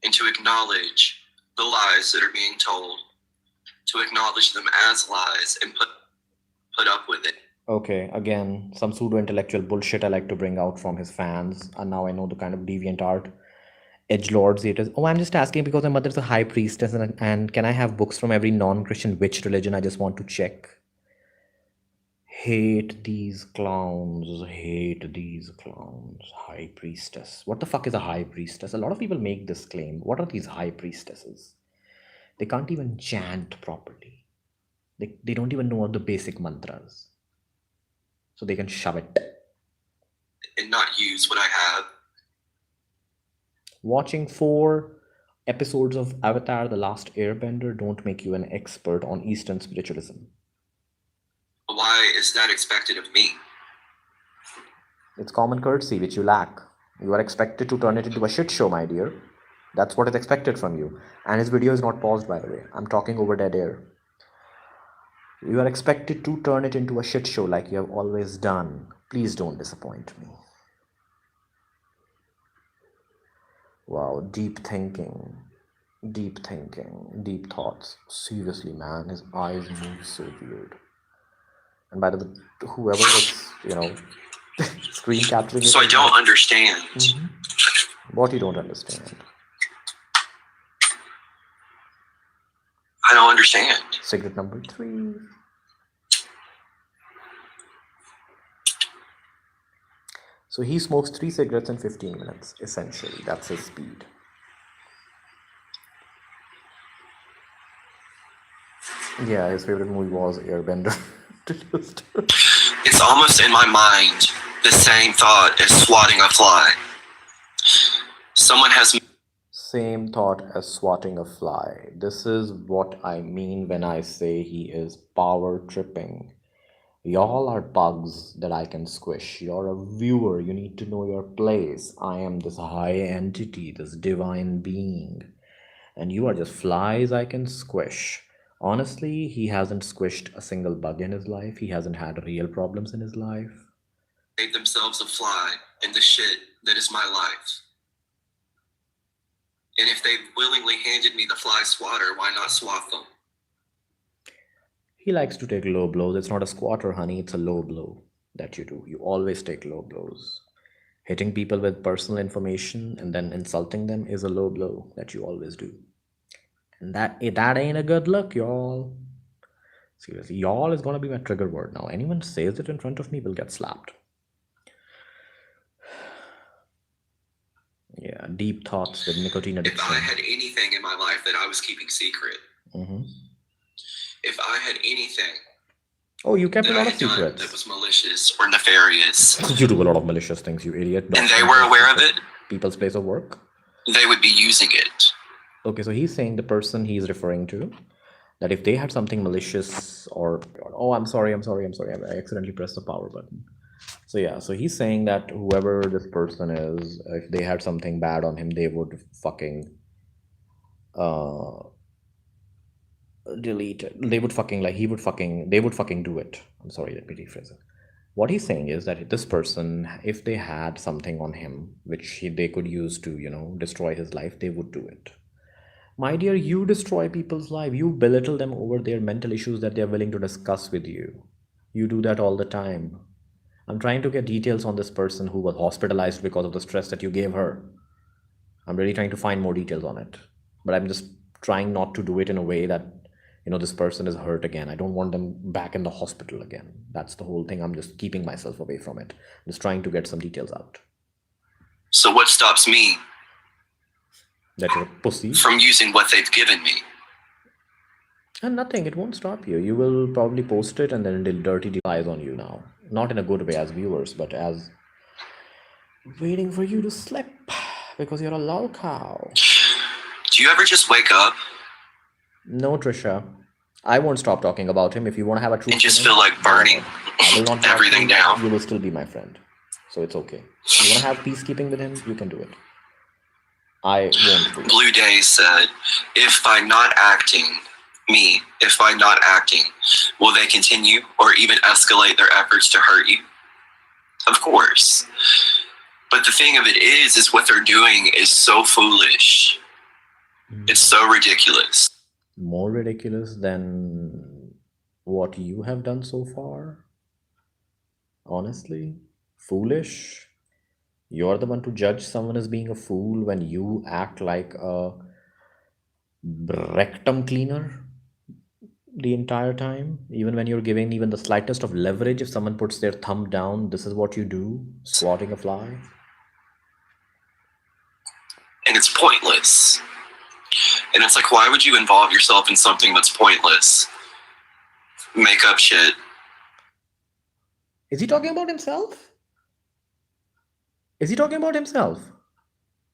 and to acknowledge the lies that are being told, to acknowledge them as lies and put up with it. Okay, again, some pseudo intellectual bullshit I like to bring out from his fans. And now I know the kind of deviant art. Edgelords haters. Oh, I'm just asking because my mother's a high priestess, and can I have books from every non Christian witch religion? I just want to check. Hate these clowns. Hate these clowns. High priestess. What the fuck is a high priestess? A lot of people make this claim. What are these high priestesses? They can't even chant properly. They don't even know the basic mantras. So they can shove it. And not use what I have. Watching 4 episodes of Avatar The Last Airbender don't make you an expert on Eastern spiritualism. Why is that expected of me? It's common courtesy which you lack. You are expected to turn it into a shit show, my dear. That's what is expected from you. And his video is not paused, by the way. I'm talking over dead air. You are expected to turn it into a shit show like you have always done. Please don't disappoint me. Wow, deep thinking. Deep thinking. Deep thoughts. Seriously, man, his eyes move so weird. And by the way, whoever was, screen capturing it. So I don't understand. What you don't understand? I don't understand. Cigarette number 3. So he smokes 3 cigarettes in 15 minutes, essentially. That's his speed. Yeah, his favorite movie was Airbender. It's almost in my mind the same thought as swatting a fly. Someone has... Same thought as swatting a fly. This is what I mean when I say he is power tripping. Y'all are bugs that I can squish. You're a viewer. You need to know your place. I am this high entity, this divine being. And you are just flies I can squish. Honestly, he hasn't squished a single bug in his life. He hasn't had real problems in his life. Made themselves a fly in the shit that is my life. And if they willingly handed me the fly swatter, why not swat them? He likes to take low blows. It's not a squatter, honey. It's a low blow that you do. You always take low blows. Hitting people with personal information and then insulting them is a low blow that you always do. And that ain't a good look, y'all. Seriously, y'all is gonna be my trigger word now. Anyone says it in front of me will get slapped. Yeah, deep thoughts with nicotine addiction. If I had anything in my life that I was keeping secret, if I had anything... Oh, you kept a lot of secrets. That was malicious or nefarious. You do a lot of malicious things, you idiot. And they were aware of it. People's place of work. They would be using it. Okay, so he's saying the person he's referring to, that if they had something malicious or... Oh, I'm sorry. I accidentally pressed the power button. So yeah, so he's saying that whoever this person is, if they had something bad on him, they would fucking delete it. They would fucking like he would fucking they would fucking do it. I'm sorry, let me rephrase it. What he's saying is that this person, if they had something on him which they could use to, destroy his life, they would do it. My dear, you destroy people's life. You belittle them over their mental issues that they're willing to discuss with you. You do that all the time. I'm trying to get details on this person who was hospitalized because of the stress that you gave her. I'm really trying to find more details on it. But I'm just trying not to do it in a way that, this person is hurt again. I don't want them back in the hospital again. That's the whole thing. I'm just keeping myself away from it. I'm just trying to get some details out. So what stops me That you're a pussy? From using what they've given me? And nothing. It won't stop you. You will probably post it and then they'll dirty eyes on you now. Not in a good way as viewers, but as waiting for you to slip because you're a lol cow. Do you ever just wake up? No, Trisha. I won't stop talking about him. If you want to have a truth and just feel like burning everything down. You will still be my friend. So it's okay. You want to have peacekeeping with him? You can do it. I won't. Blue Day said, if by not acting, will they continue or even escalate their efforts to hurt you? Of course. But the thing of it is what they're doing is so foolish. It's so ridiculous. More ridiculous than what you have done so far? Honestly? Foolish? You're the one to judge someone as being a fool when you act like a rectum cleaner the entire time? Even when you're giving even the slightest of leverage, if someone puts their thumb down, this is what you do? Swatting a fly? And it's pointless. And it's like, why would you involve yourself in something that's pointless? Make up shit. Is he talking about himself? Is he talking about himself?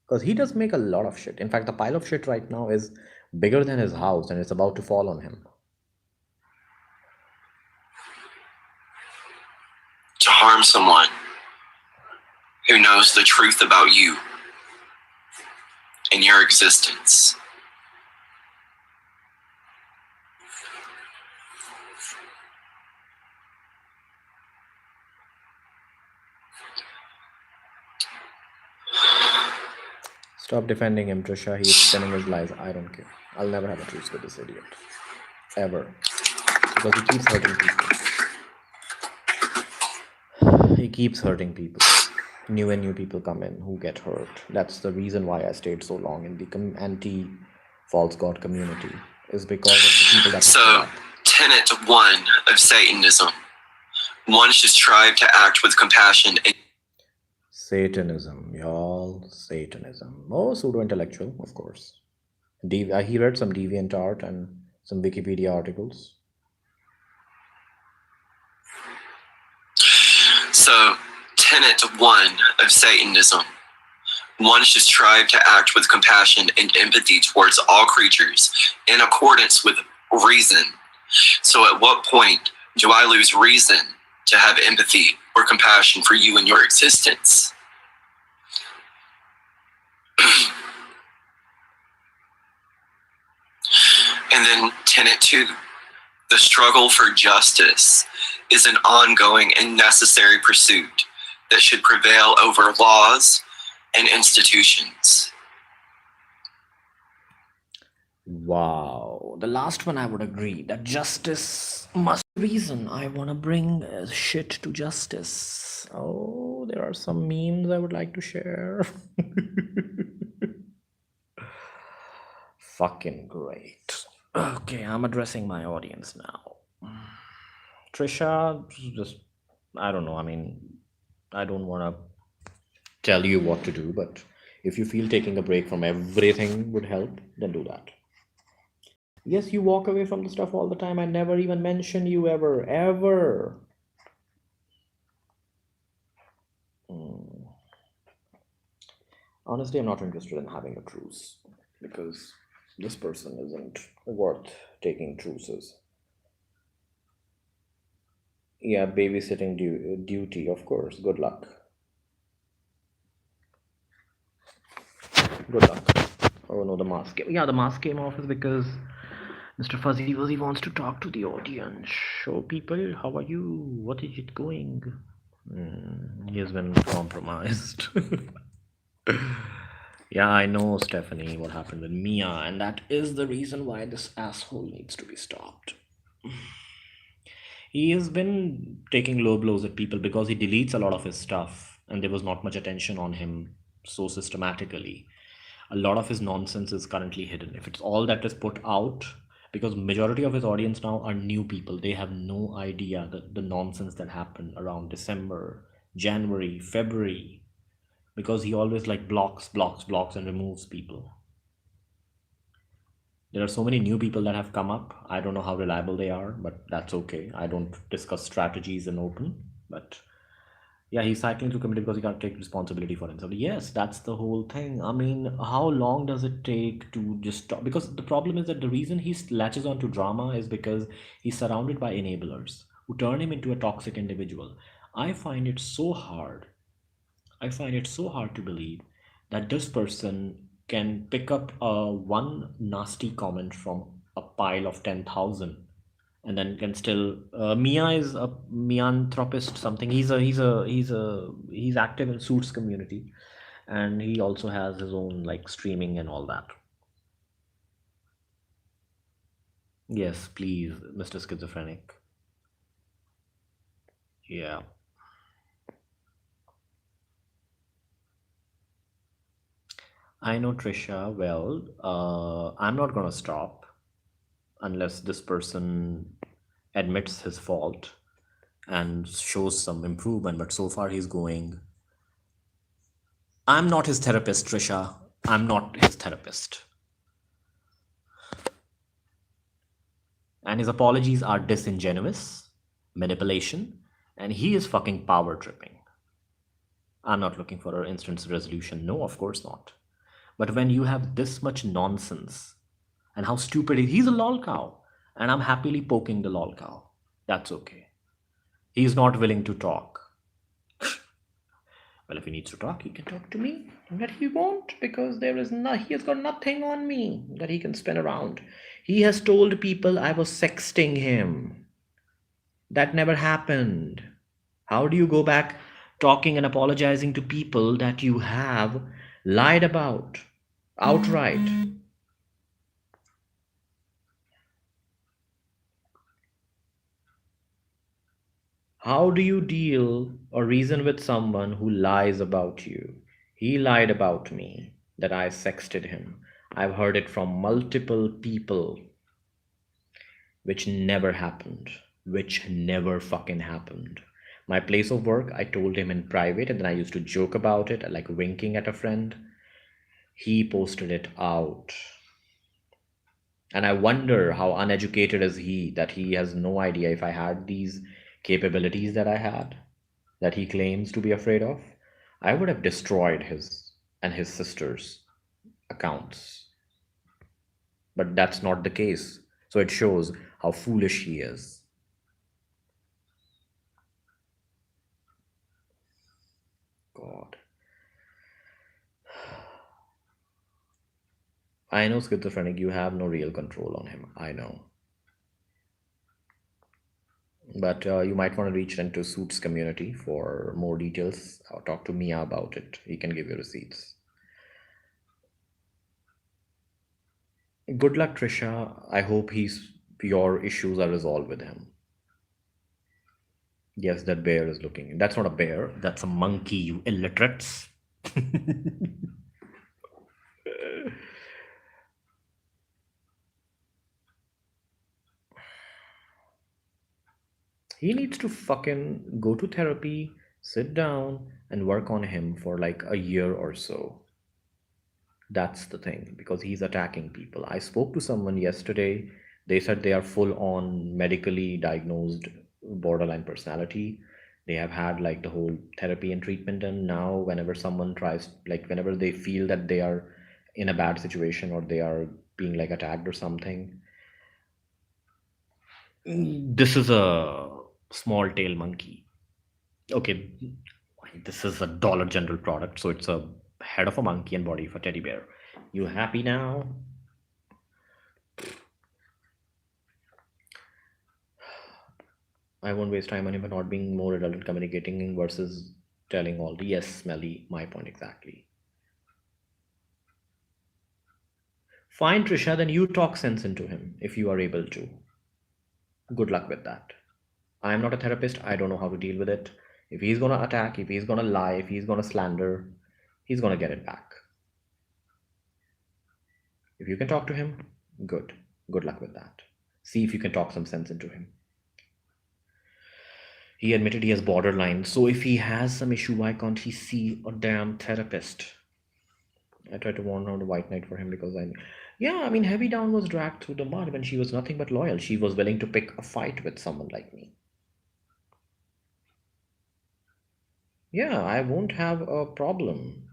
Because he does make a lot of shit. In fact, the pile of shit right now is bigger than his house and it's about to fall on him. To harm someone who knows the truth about you and your existence. Stop defending him, Trisha. He is spinning his lies. I don't care. I'll never have a truce with this idiot. Ever. Because he keeps hurting people. He keeps hurting people. New people come in who get hurt. That's the reason why I stayed so long in the anti-false god community. Is because of the people that... So, tenet 1 of Satanism. One should strive to act with compassion and... Satanism, y'all. Satanism. Oh, pseudo-intellectual, of course. He read some DeviantArt and some Wikipedia articles. So, tenet 1 of Satanism. One should strive to act with compassion and empathy towards all creatures in accordance with reason. So at what point do I lose reason to have empathy or compassion for you and your existence? And then tenet 2, the struggle for justice is an ongoing and necessary pursuit that should prevail over laws and institutions. Wow. The last one I would agree, that justice must be the reason I want to bring shit to justice. Oh, there are some memes I would like to share. Fucking great. Okay, I'm addressing my audience now. Trisha, just, I don't know. I mean, I don't want to tell you what to do, but if you feel taking a break from everything would help, then do that. Yes, you walk away from the stuff all the time. I never even mention you ever. Honestly, I'm not interested in having a truce because this person isn't worth taking truces. Yeah, babysitting duty, of course. Good luck. Good luck. Oh no, the mask. Yeah, the mask came off is because Mr. Fuzzy Wuzzy wants to talk to the audience. Show people, how are you? What is it going? He has been compromised. Yeah, I know, Stephanie, what happened with Mia, and that is the reason why this asshole needs to be stopped. He has been taking low blows at people because he deletes a lot of his stuff, and there was not much attention on him so systematically. A lot of his nonsense is currently hidden. If it's all that is put out, because majority of his audience now are new people, they have no idea that the nonsense that happened around December, January, February, because he always like blocks and removes people. There are so many new people that have come up. I don't know how reliable they are, but that's okay. I don't discuss strategies in open. But yeah, he's cycling through committee because he can't take responsibility for himself. Yes, that's the whole thing. I mean, how long does it take to just stop? Because the problem is that the reason he latches on to drama is because he's surrounded by enablers who turn him into a toxic individual. I find it so hard I find it so hard to believe that this person can pick up one nasty comment from a pile of 10,000 and then can still Mia is a mianthropist something. He's active in suits community, and he also has his own like streaming and all that. Yes, please, Mr. Schizophrenic. Yeah. I know Trisha well. I'm not gonna stop unless this person admits his fault and shows some improvement. But so far, he's going. I'm not his therapist, Trisha. I'm not his therapist. And his apologies are disingenuous, manipulation, and he is fucking power tripping. I'm not looking for an instant resolution. No, of course not. But when you have this much nonsense and how stupid he's a lol cow, and I'm happily poking the lol cow. That's okay. He's not willing to talk. Well, if he needs to talk, he can talk to me. But he won't because he has got nothing on me that he can spin around. He has told people I was sexting him. That never happened. How do you go back talking and apologizing to people that you have lied about outright? How do you deal or reason with someone who lies about you? He lied about me that I sexted him. I've heard it from multiple people, which never happened. Which never fucking happened. My place of work, I told him in private, and then I used to joke about it, like winking at a friend. He posted it out. And I wonder how uneducated is he that he has no idea if I had these capabilities that I had, that he claims to be afraid of. I would have destroyed his and his sister's accounts. But that's not the case. So it shows how foolish he is. God. I know, schizophrenic, you have no real control on him. I know. But you might want to reach into Suits community for more details or talk to Mia about it. He can give you receipts. Good luck, Trisha. I hope your issues are resolved with him. Yes, that bear is looking. That's not a bear. That's a monkey, you illiterates. He needs to fucking go to therapy, sit down, and work on him for like a year or so. That's the thing, because he's attacking people. I spoke to someone yesterday. They said they are full on medically diagnosed borderline personality. They have had like the whole therapy and treatment, and now whenever someone tries, like whenever they feel that they are in a bad situation or they are being like attacked or something, this is a small tail monkey. Okay, this is a Dollar General product, so it's a head of a monkey and body of a teddy bear. You happy now? I won't waste time on him for not being more adult and communicating versus telling all the yes, smelly, my point exactly. Fine, Trisha, then you talk sense into him if you are able to. Good luck with that. I am not a therapist. I don't know how to deal with it. If he's gonna attack, if he's gonna lie, if he's gonna slander, he's gonna get it back. If you can talk to him, good. Good luck with that. See if you can talk some sense into him. He admitted he has borderline. So if he has some issue, why can't he see a damn therapist? I tried to warn her the white knight for him because yeah, I mean, Heavy Down was dragged through the mud when she was nothing but loyal. She was willing to pick a fight with someone like me. Yeah, I won't have a problem.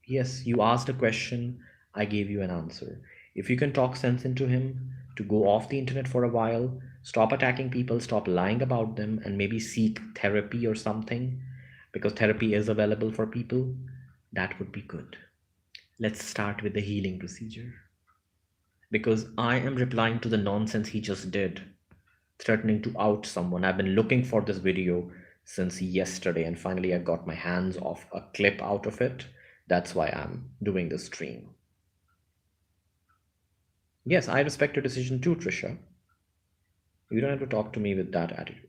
Yes, you asked a question, I gave you an answer. If you can talk sense into him to go off the internet for a while, stop attacking people, stop lying about them, and maybe seek therapy or something, because therapy is available for people, that would be good. Let's start with the healing procedure. Because I am replying to the nonsense he just did, threatening to out someone. I've been looking for this video since yesterday, and finally I got my hands off a clip out of it. That's why I'm doing this stream. Yes, I respect your decision too, Trisha. You don't have to talk to me with that attitude.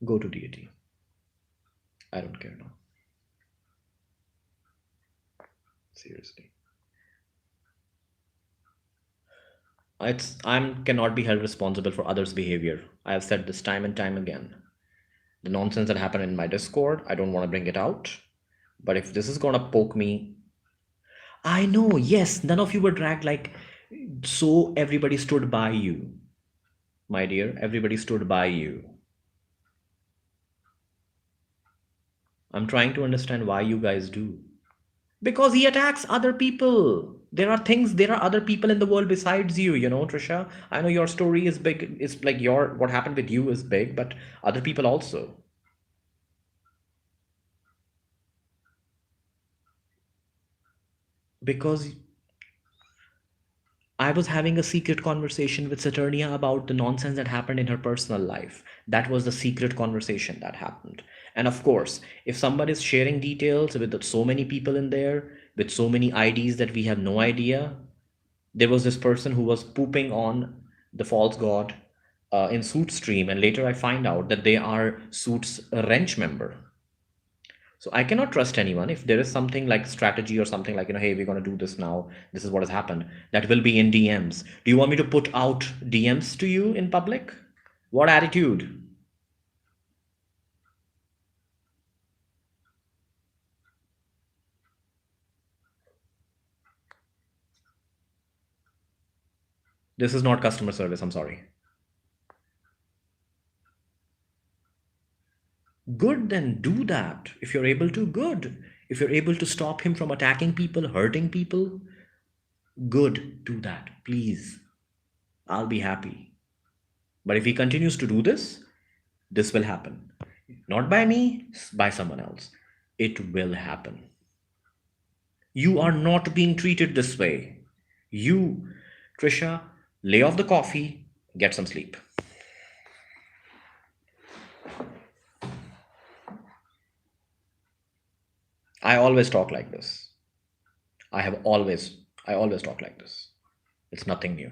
Go to deity. I don't care now. Seriously. I cannot be held responsible for others' behavior. I have said this time and time again. The nonsense that happened in my Discord, I don't want to bring it out. But if this is gonna poke me, I know, yes, none of you were dragged like so everybody stood by you. My dear, everybody stood by you. I'm trying to understand why you guys do. Because he attacks other people. There are other people in the world besides you, Trisha. I know your story is big, it's like what happened with you is big, but other people also. Because I was having a secret conversation with Saturnia about the nonsense that happened in her personal life. That was the secret conversation that happened. And of course, if someone is sharing details with so many people in there, with so many IDs that we have no idea, there was this person who was pooping on the false god in Suit stream, and later I find out that they are Suit's wrench member. So I cannot trust anyone. If there is something like strategy or something like, hey, we're going to do this now, this is what has happened, that will be in DMs. Do you want me to put out DMs to you in public? What attitude? This is not customer service, I'm sorry. Good, then do that. If you're able to, good. If you're able to stop him from attacking people, hurting people, good, do that, please. I'll be happy. But if he continues to do this will happen. Not by me, by someone else. It will happen. You are not being treated this way. You, Trisha, lay off the coffee, get some sleep. I always talk like this. I always talk like this. It's nothing new.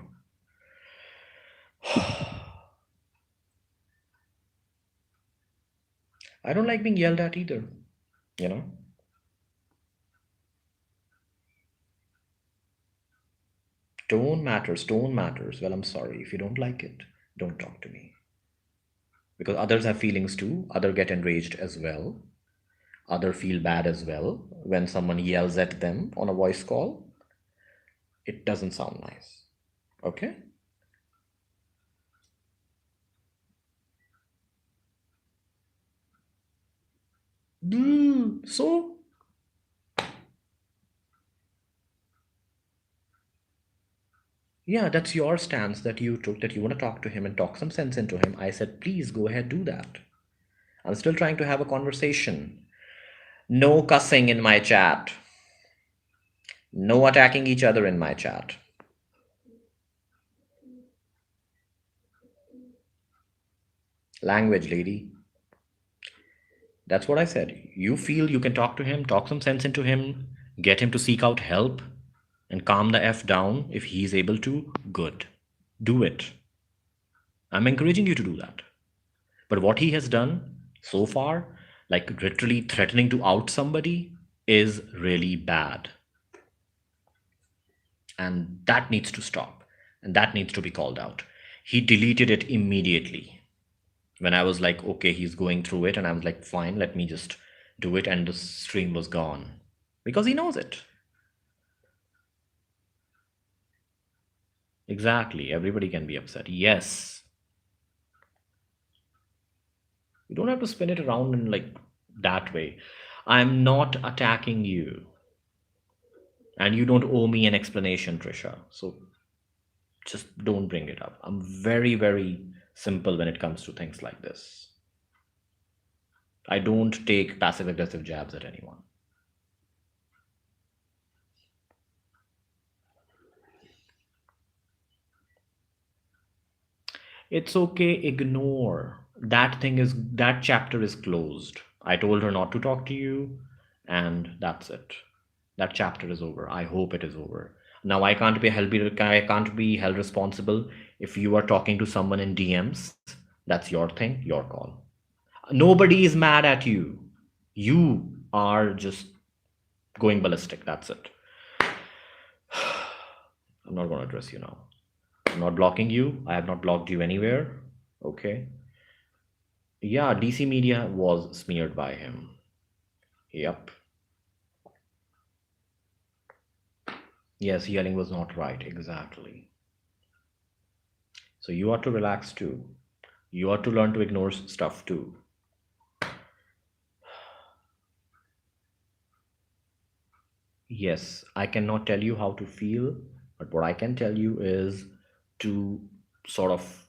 I don't like being yelled at either, you know? Tone matters, tone matters. Well, I'm sorry. If you don't like it, don't talk to me. Because others have feelings too. Other get enraged as well. Other feel bad as well when someone yells at them on a voice call. It doesn't sound nice. Okay? So, yeah, that's your stance that you took, that you want to talk to him and talk some sense into him. I said, please go ahead, do that. I'm still trying to have a conversation. No cussing in my chat. No attacking each other in my chat. Language, lady. That's what I said. You feel you can talk to him, talk some sense into him, get him to seek out help, and calm the F down if he's able to. Good. Do it. I'm encouraging you to do that. But what he has done so far, like literally threatening to out somebody, is really bad. And that needs to stop. And that needs to be called out. He deleted it immediately. When I was like, okay, he's going through it, and I was like, fine, let me just do it, and the stream was gone. Because he knows it. Exactly. Everybody can be upset. Yes. You don't have to spin it around in like that way. I'm not attacking you. And you don't owe me an explanation, Trisha. So just don't bring it up. I'm very, very simple when it comes to things like this. I don't take passive aggressive jabs at anyone. It's okay, ignore. That chapter is closed. I told her not to talk to you, and that's it. That chapter is over. I hope it is over. Now I can't be held responsible if you are talking to someone in DMs. That's your thing, your call. Nobody is mad at you. You are just going ballistic. That's it. I'm not going to address you now. I'm not blocking you. I have not blocked you anywhere. Okay. Yeah, DC Media was smeared by him. Yep. Yes, yelling was not right. Exactly. So you are to relax too. You are to learn to ignore stuff too. Yes, I cannot tell you how to feel, but what I can tell you is to sort of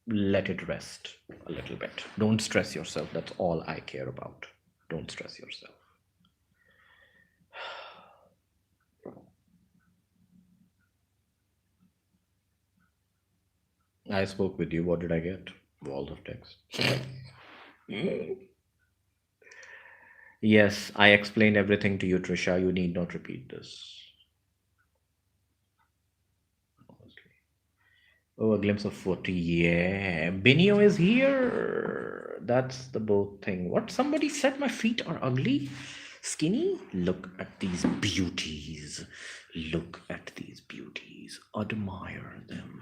let it rest a little bit. Don't stress yourself. That's all I care about. Don't stress yourself. I spoke with you. What did I get? Walls of text. Yes, I explained everything to you, Trisha. You need not repeat this. Honestly. Oh, a glimpse of 40. Yeah. Binio is here. That's the boat thing. What? Somebody said my feet are ugly? Skinny? Look at these beauties. Look at these beauties. Admire them.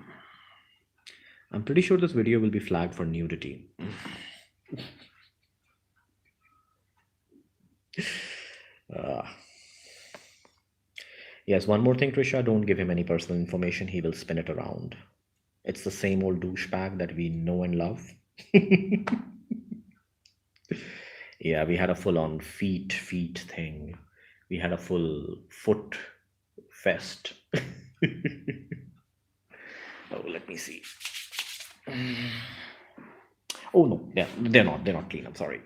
I'm pretty sure this video will be flagged for nudity. Uh, yes, one more thing, Trisha. Don't give him any personal information. He will spin it around. It's the same old douchebag that we know and love. Yeah, we had a full on feet thing. We had a full foot fest. Oh, let me see. Oh no, they're not clean. I'm sorry.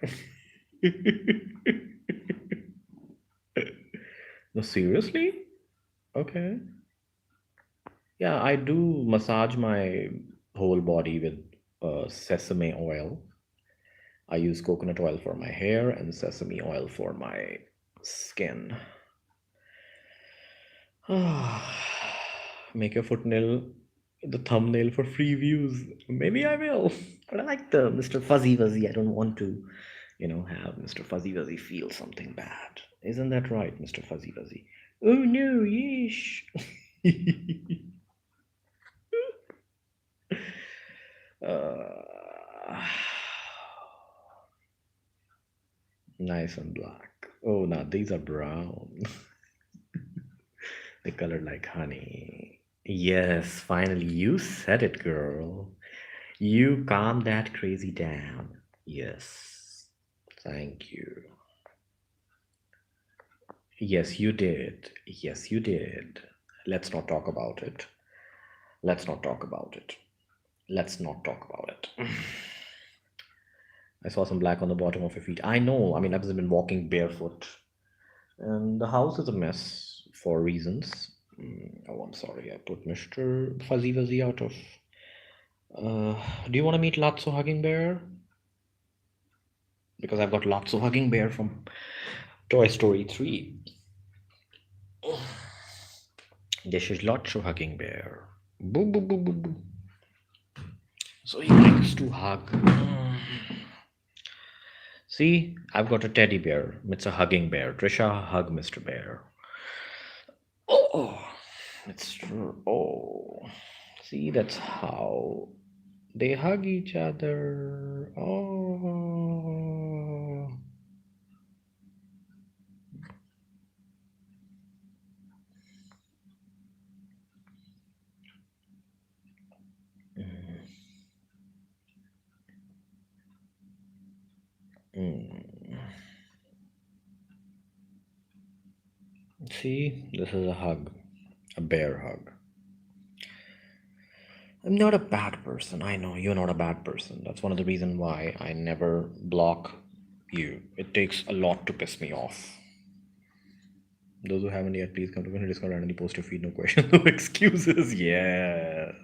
No, seriously? Okay. Yeah, I do massage my whole body with sesame oil. I use coconut oil for my hair and sesame oil for my skin. Make your footnail the thumbnail for free views. Maybe I will. But I like the Mr. Fuzzy Wuzzy. I don't want to, have Mr. Fuzzy Wuzzy feel something bad. Isn't that right, Mr. Fuzzy Wuzzy? Oh no, yeesh. uh, nice and black. Oh, now these are brown. They color like honey. Yes, finally, you said it, girl. You calm that crazy down. Yes. Thank you. Yes, you did. Yes, you did. Let's not talk about it. Let's not talk about it. Let's not talk about it. I saw some black on the bottom of your feet. I know. I mean, I've been walking barefoot. And the house is a mess. for reasons. Oh, I'm sorry, I put Mr. Fuzzy Wuzzy out of. Do you want to meet Lotso Hugging Bear? Because I've got Lotso Hugging Bear from Toy Story 3. This is Lotso Hugging Bear. Boo boo boo boo boo. So he likes to hug. See, I've got a teddy bear. It's a hugging bear. Trisha, hug Mr. Bear. Oh, it's true. Oh, see, that's how they hug each other. Oh, mm. See, this is a hug, a bear hug. I'm not a bad person. I know you're not a bad person. That's one of the reasons why I never block you. It takes a lot to piss me off. Those who haven't yet, please come to my Discord and post your feed. No questions, no excuses. Yes.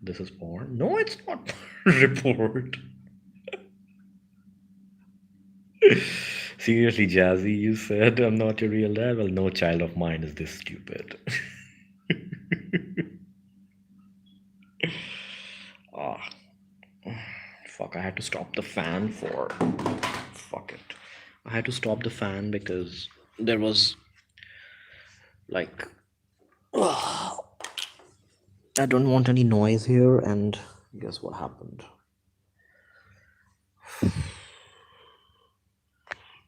This is porn. No, it's not. Report. Seriously, Jazzy, you said I'm not your real dad. Well, no child of mine is this stupid. Ah, fuck! I had to stop the fan for. Fuck it. I had to stop the fan because there was like I don't want any noise here, and guess what happened?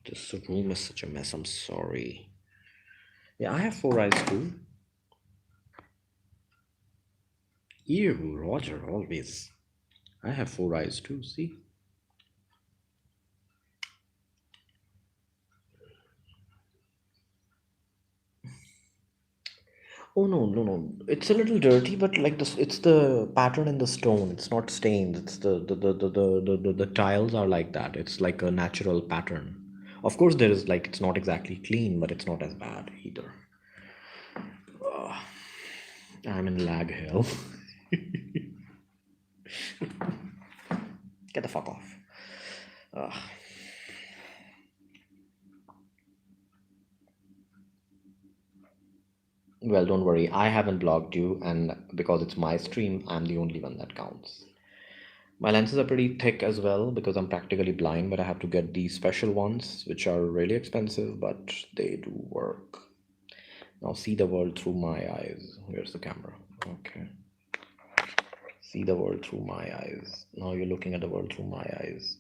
This room is such a mess. I'm sorry. Yeah, I have four eyes too. Ew, Roger, always. I have four eyes too, see? Oh no, no, no. It's a little dirty, but like this, it's the pattern in the stone. It's not stains. It's the tiles are like that. It's like a natural pattern. Of course, there is like it's not exactly clean, but it's not as bad either. I'm in lag hell. Get the fuck off. Well, don't worry. I haven't blocked you, and because it's my stream, I'm the only one that counts. My lenses are pretty thick as well because I'm practically blind, but I have to get these special ones, which are really expensive, but they do work. Now see the world through my eyes. Where's the camera? Okay. See the world through my eyes. Now you're looking at the world through my eyes.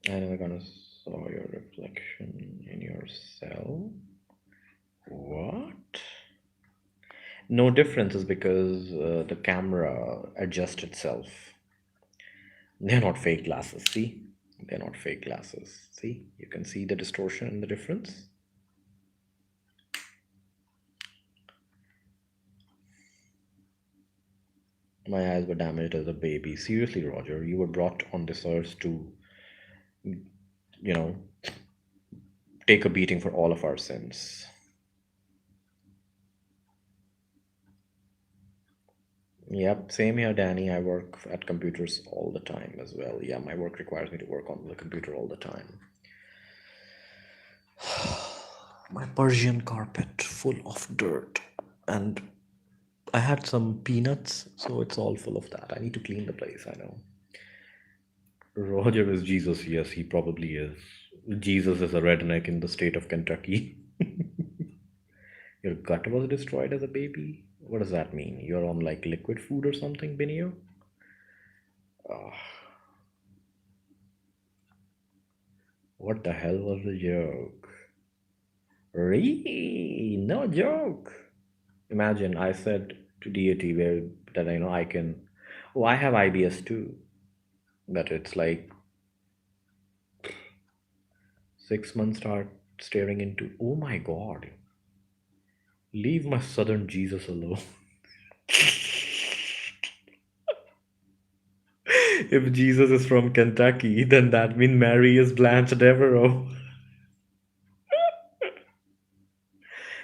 I never gonna saw your reflection in your cell. What? No difference is because the camera adjusts itself. They're not fake glasses, see? They're not fake glasses. See? You can see the distortion and the difference. My eyes were damaged as a baby. Seriously, Roger, you were brought on this earth to, you know, take a beating for all of our sins. Yep, same here, Danny. I work at computers all the time as well. Yeah, my work requires me to work on the computer all the time. My Persian carpet full of dirt. And I had some peanuts, so it's all full of that. I need to clean the place, I know. Roger is Jesus. Yes, he probably is. Jesus is a redneck in the state of Kentucky. Your gut was destroyed as a baby? What does that mean? You're on like liquid food or something, Binio? What the hell was the joke? Really? No joke. Imagine I said to deity where that I know I can. Oh, I have IBS too, but it's like 6 months start staring into. Oh my god! Leave my southern Jesus alone. If Jesus is from Kentucky, then that means Mary is Blanche Devereaux.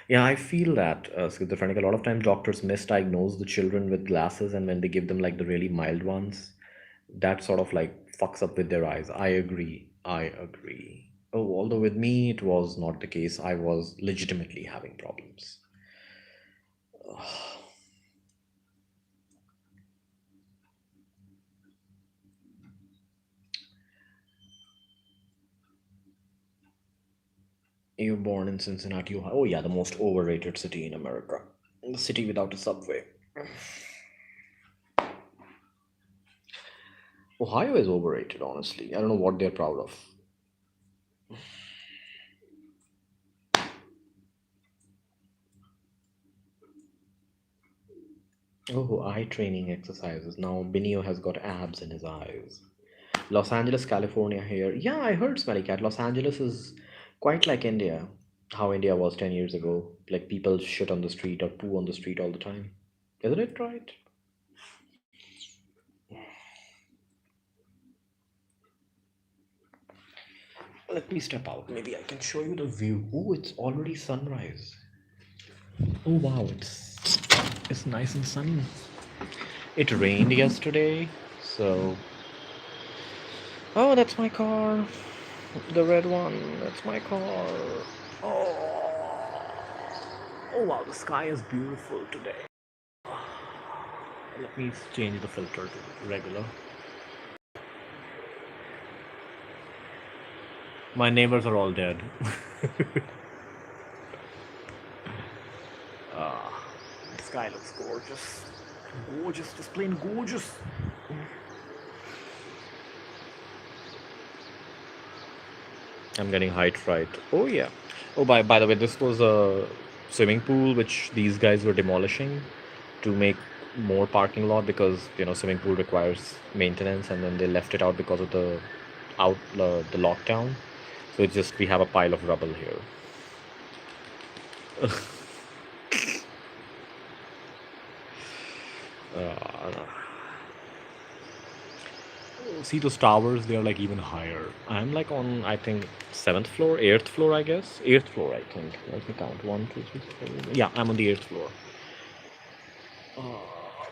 Yeah, I feel that schizophrenic. A lot of times doctors misdiagnose the children with glasses, and when they give them like the really mild ones, that sort of like fucks up with their eyes. I agree. I agree. Oh, although with me it was not the case. I was legitimately having problems. You're born in Cincinnati, Ohio. Oh, yeah, the most overrated city in America. The city without a subway. Ohio is overrated, honestly. I don't know what they're proud of. Oh, eye training exercises. Now Binio has got abs in his eyes. Los Angeles, California here. Yeah, I heard Smelly Cat. Los Angeles is quite like India. How India was 10 years ago. Like people shit on the street or poo on the street all the time. Isn't it right? Let me step out. Maybe I can show you the view. Oh, it's already sunrise. Oh wow, it's nice and sunny. It rained yesterday, so oh, that's my car. The red one. That's my car. Oh, oh wow, the sky is beautiful today. Let me change the filter to regular. My neighbors are all dead. The sky looks gorgeous. Gorgeous, just plain gorgeous. I'm getting height fright. Oh yeah. Oh, by the way, this was a swimming pool which these guys were demolishing to make more parking lot because swimming pool requires maintenance, and then they left it out because of the lockdown. So it's just we have a pile of rubble here. Uh, See those towers? They are like even higher. I'm like on, I think, seventh floor, eighth floor, I guess. Eighth floor, I think. Let me count. One, two, three, four. Yeah, I'm on the eighth floor.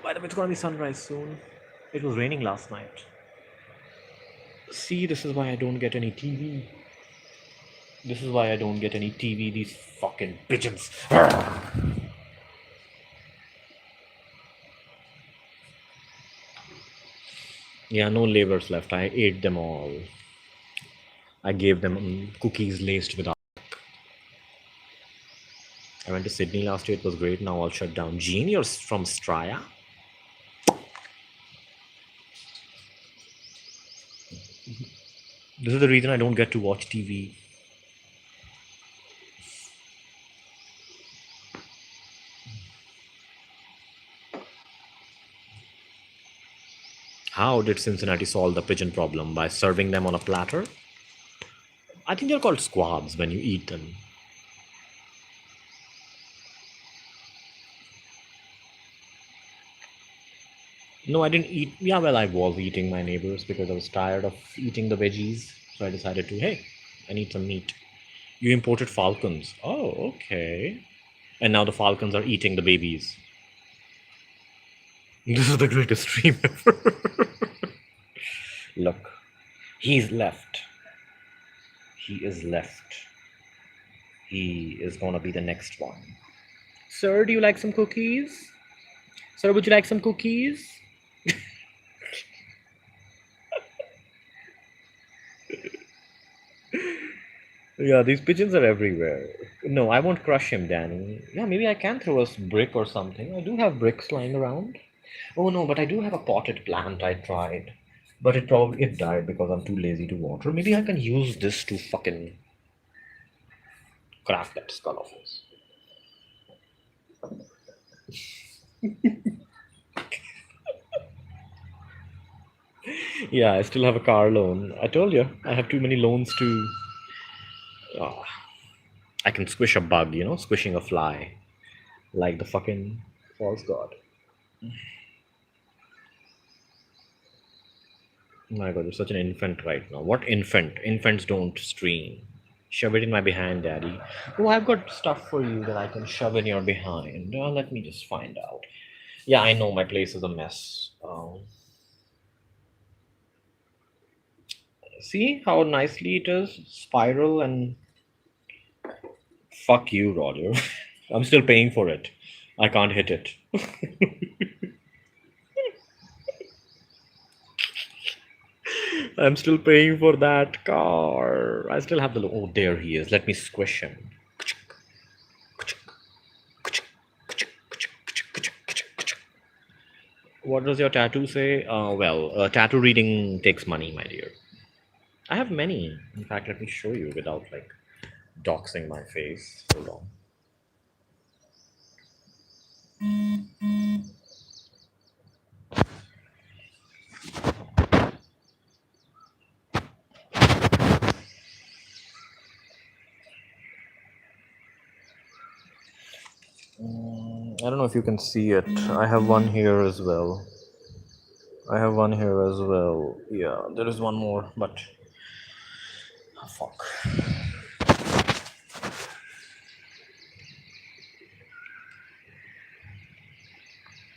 By the way, it's gonna be sunrise soon. It was raining last night. See, this is why I don't get any TV. This is why I don't get any TV. These fucking pigeons. Yeah, no labors left. I ate them all. I gave them cookies laced with. I went to Sydney last year. It was great. Now all shut down. Gene, you're from Straya? This is the reason I don't get to watch TV. How did Cincinnati solve the pigeon problem? By serving them on a platter? I think they're called squabs when you eat them. No, I didn't eat. Yeah, well, I was eating my neighbors because I was tired of eating the veggies. So I decided to, hey, I need some meat. You imported falcons. Oh, okay. And now the falcons are eating the babies. This is the greatest dream ever. Look, he's left. He is left. He is gonna be the next one. Sir, do you like some cookies? Sir, would you like some cookies? Yeah, these pigeons are everywhere. No, I won't crush him, Danny. Yeah, maybe I can throw a brick or something. I do have bricks lying around. Oh no, but I do have a potted plant I tried. But it died because I'm too lazy to water. Maybe I can use this to fucking crack that skull of his. Yeah, I still have a car loan. I told you, I have too many loans to. Ah, I can squish a bug, squishing a fly. like the fucking false god. My god, you're such an infant right now. What infant? Infants don't stream. Shove it in my behind, daddy. Oh, I've got stuff for you that I can shove in your behind. Let me just find out. Yeah, I know my place is a mess. See how nicely it is? Spiral and fuck you, Roger. I'm still paying for it. I can't hit it. I'm still paying for that car. I still have the. Oh, there he is. Let me squish him. What does your tattoo say? Tattoo reading takes money, my dear. I have many. In fact, let me show you without like doxing my face. Hold on. I don't know if you can see it. I have one here as well. I have one here as well. Yeah, there is one more, but oh, fuck.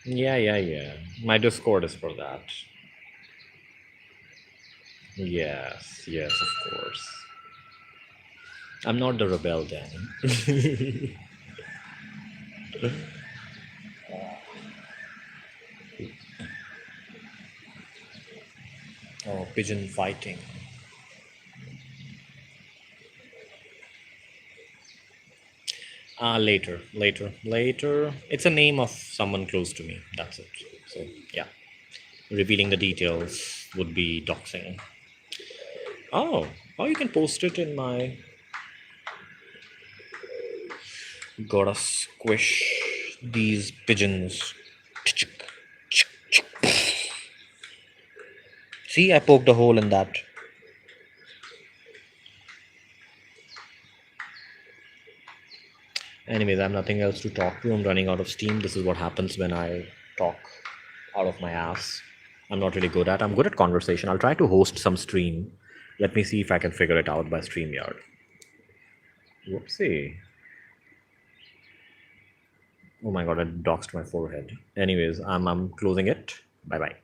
Yeah. My Discord is for that. Yes, of course. I'm not the rebel, Danny. Oh, pigeon fighting. Later. It's a name of someone close to me. That's it. So, yeah. Revealing the details would be doxing. Oh, you can post it in my. Gotta squish these pigeons. See, I poked a hole in that. Anyways, I have nothing else to talk to. I'm running out of steam. This is what happens when I talk out of my ass. I'm not really good at. I'm good at conversation. I'll try to host some stream. Let me see if I can figure it out by StreamYard. Whoopsie. Oh my god, I doxed my forehead. Anyways, I'm closing it. Bye bye.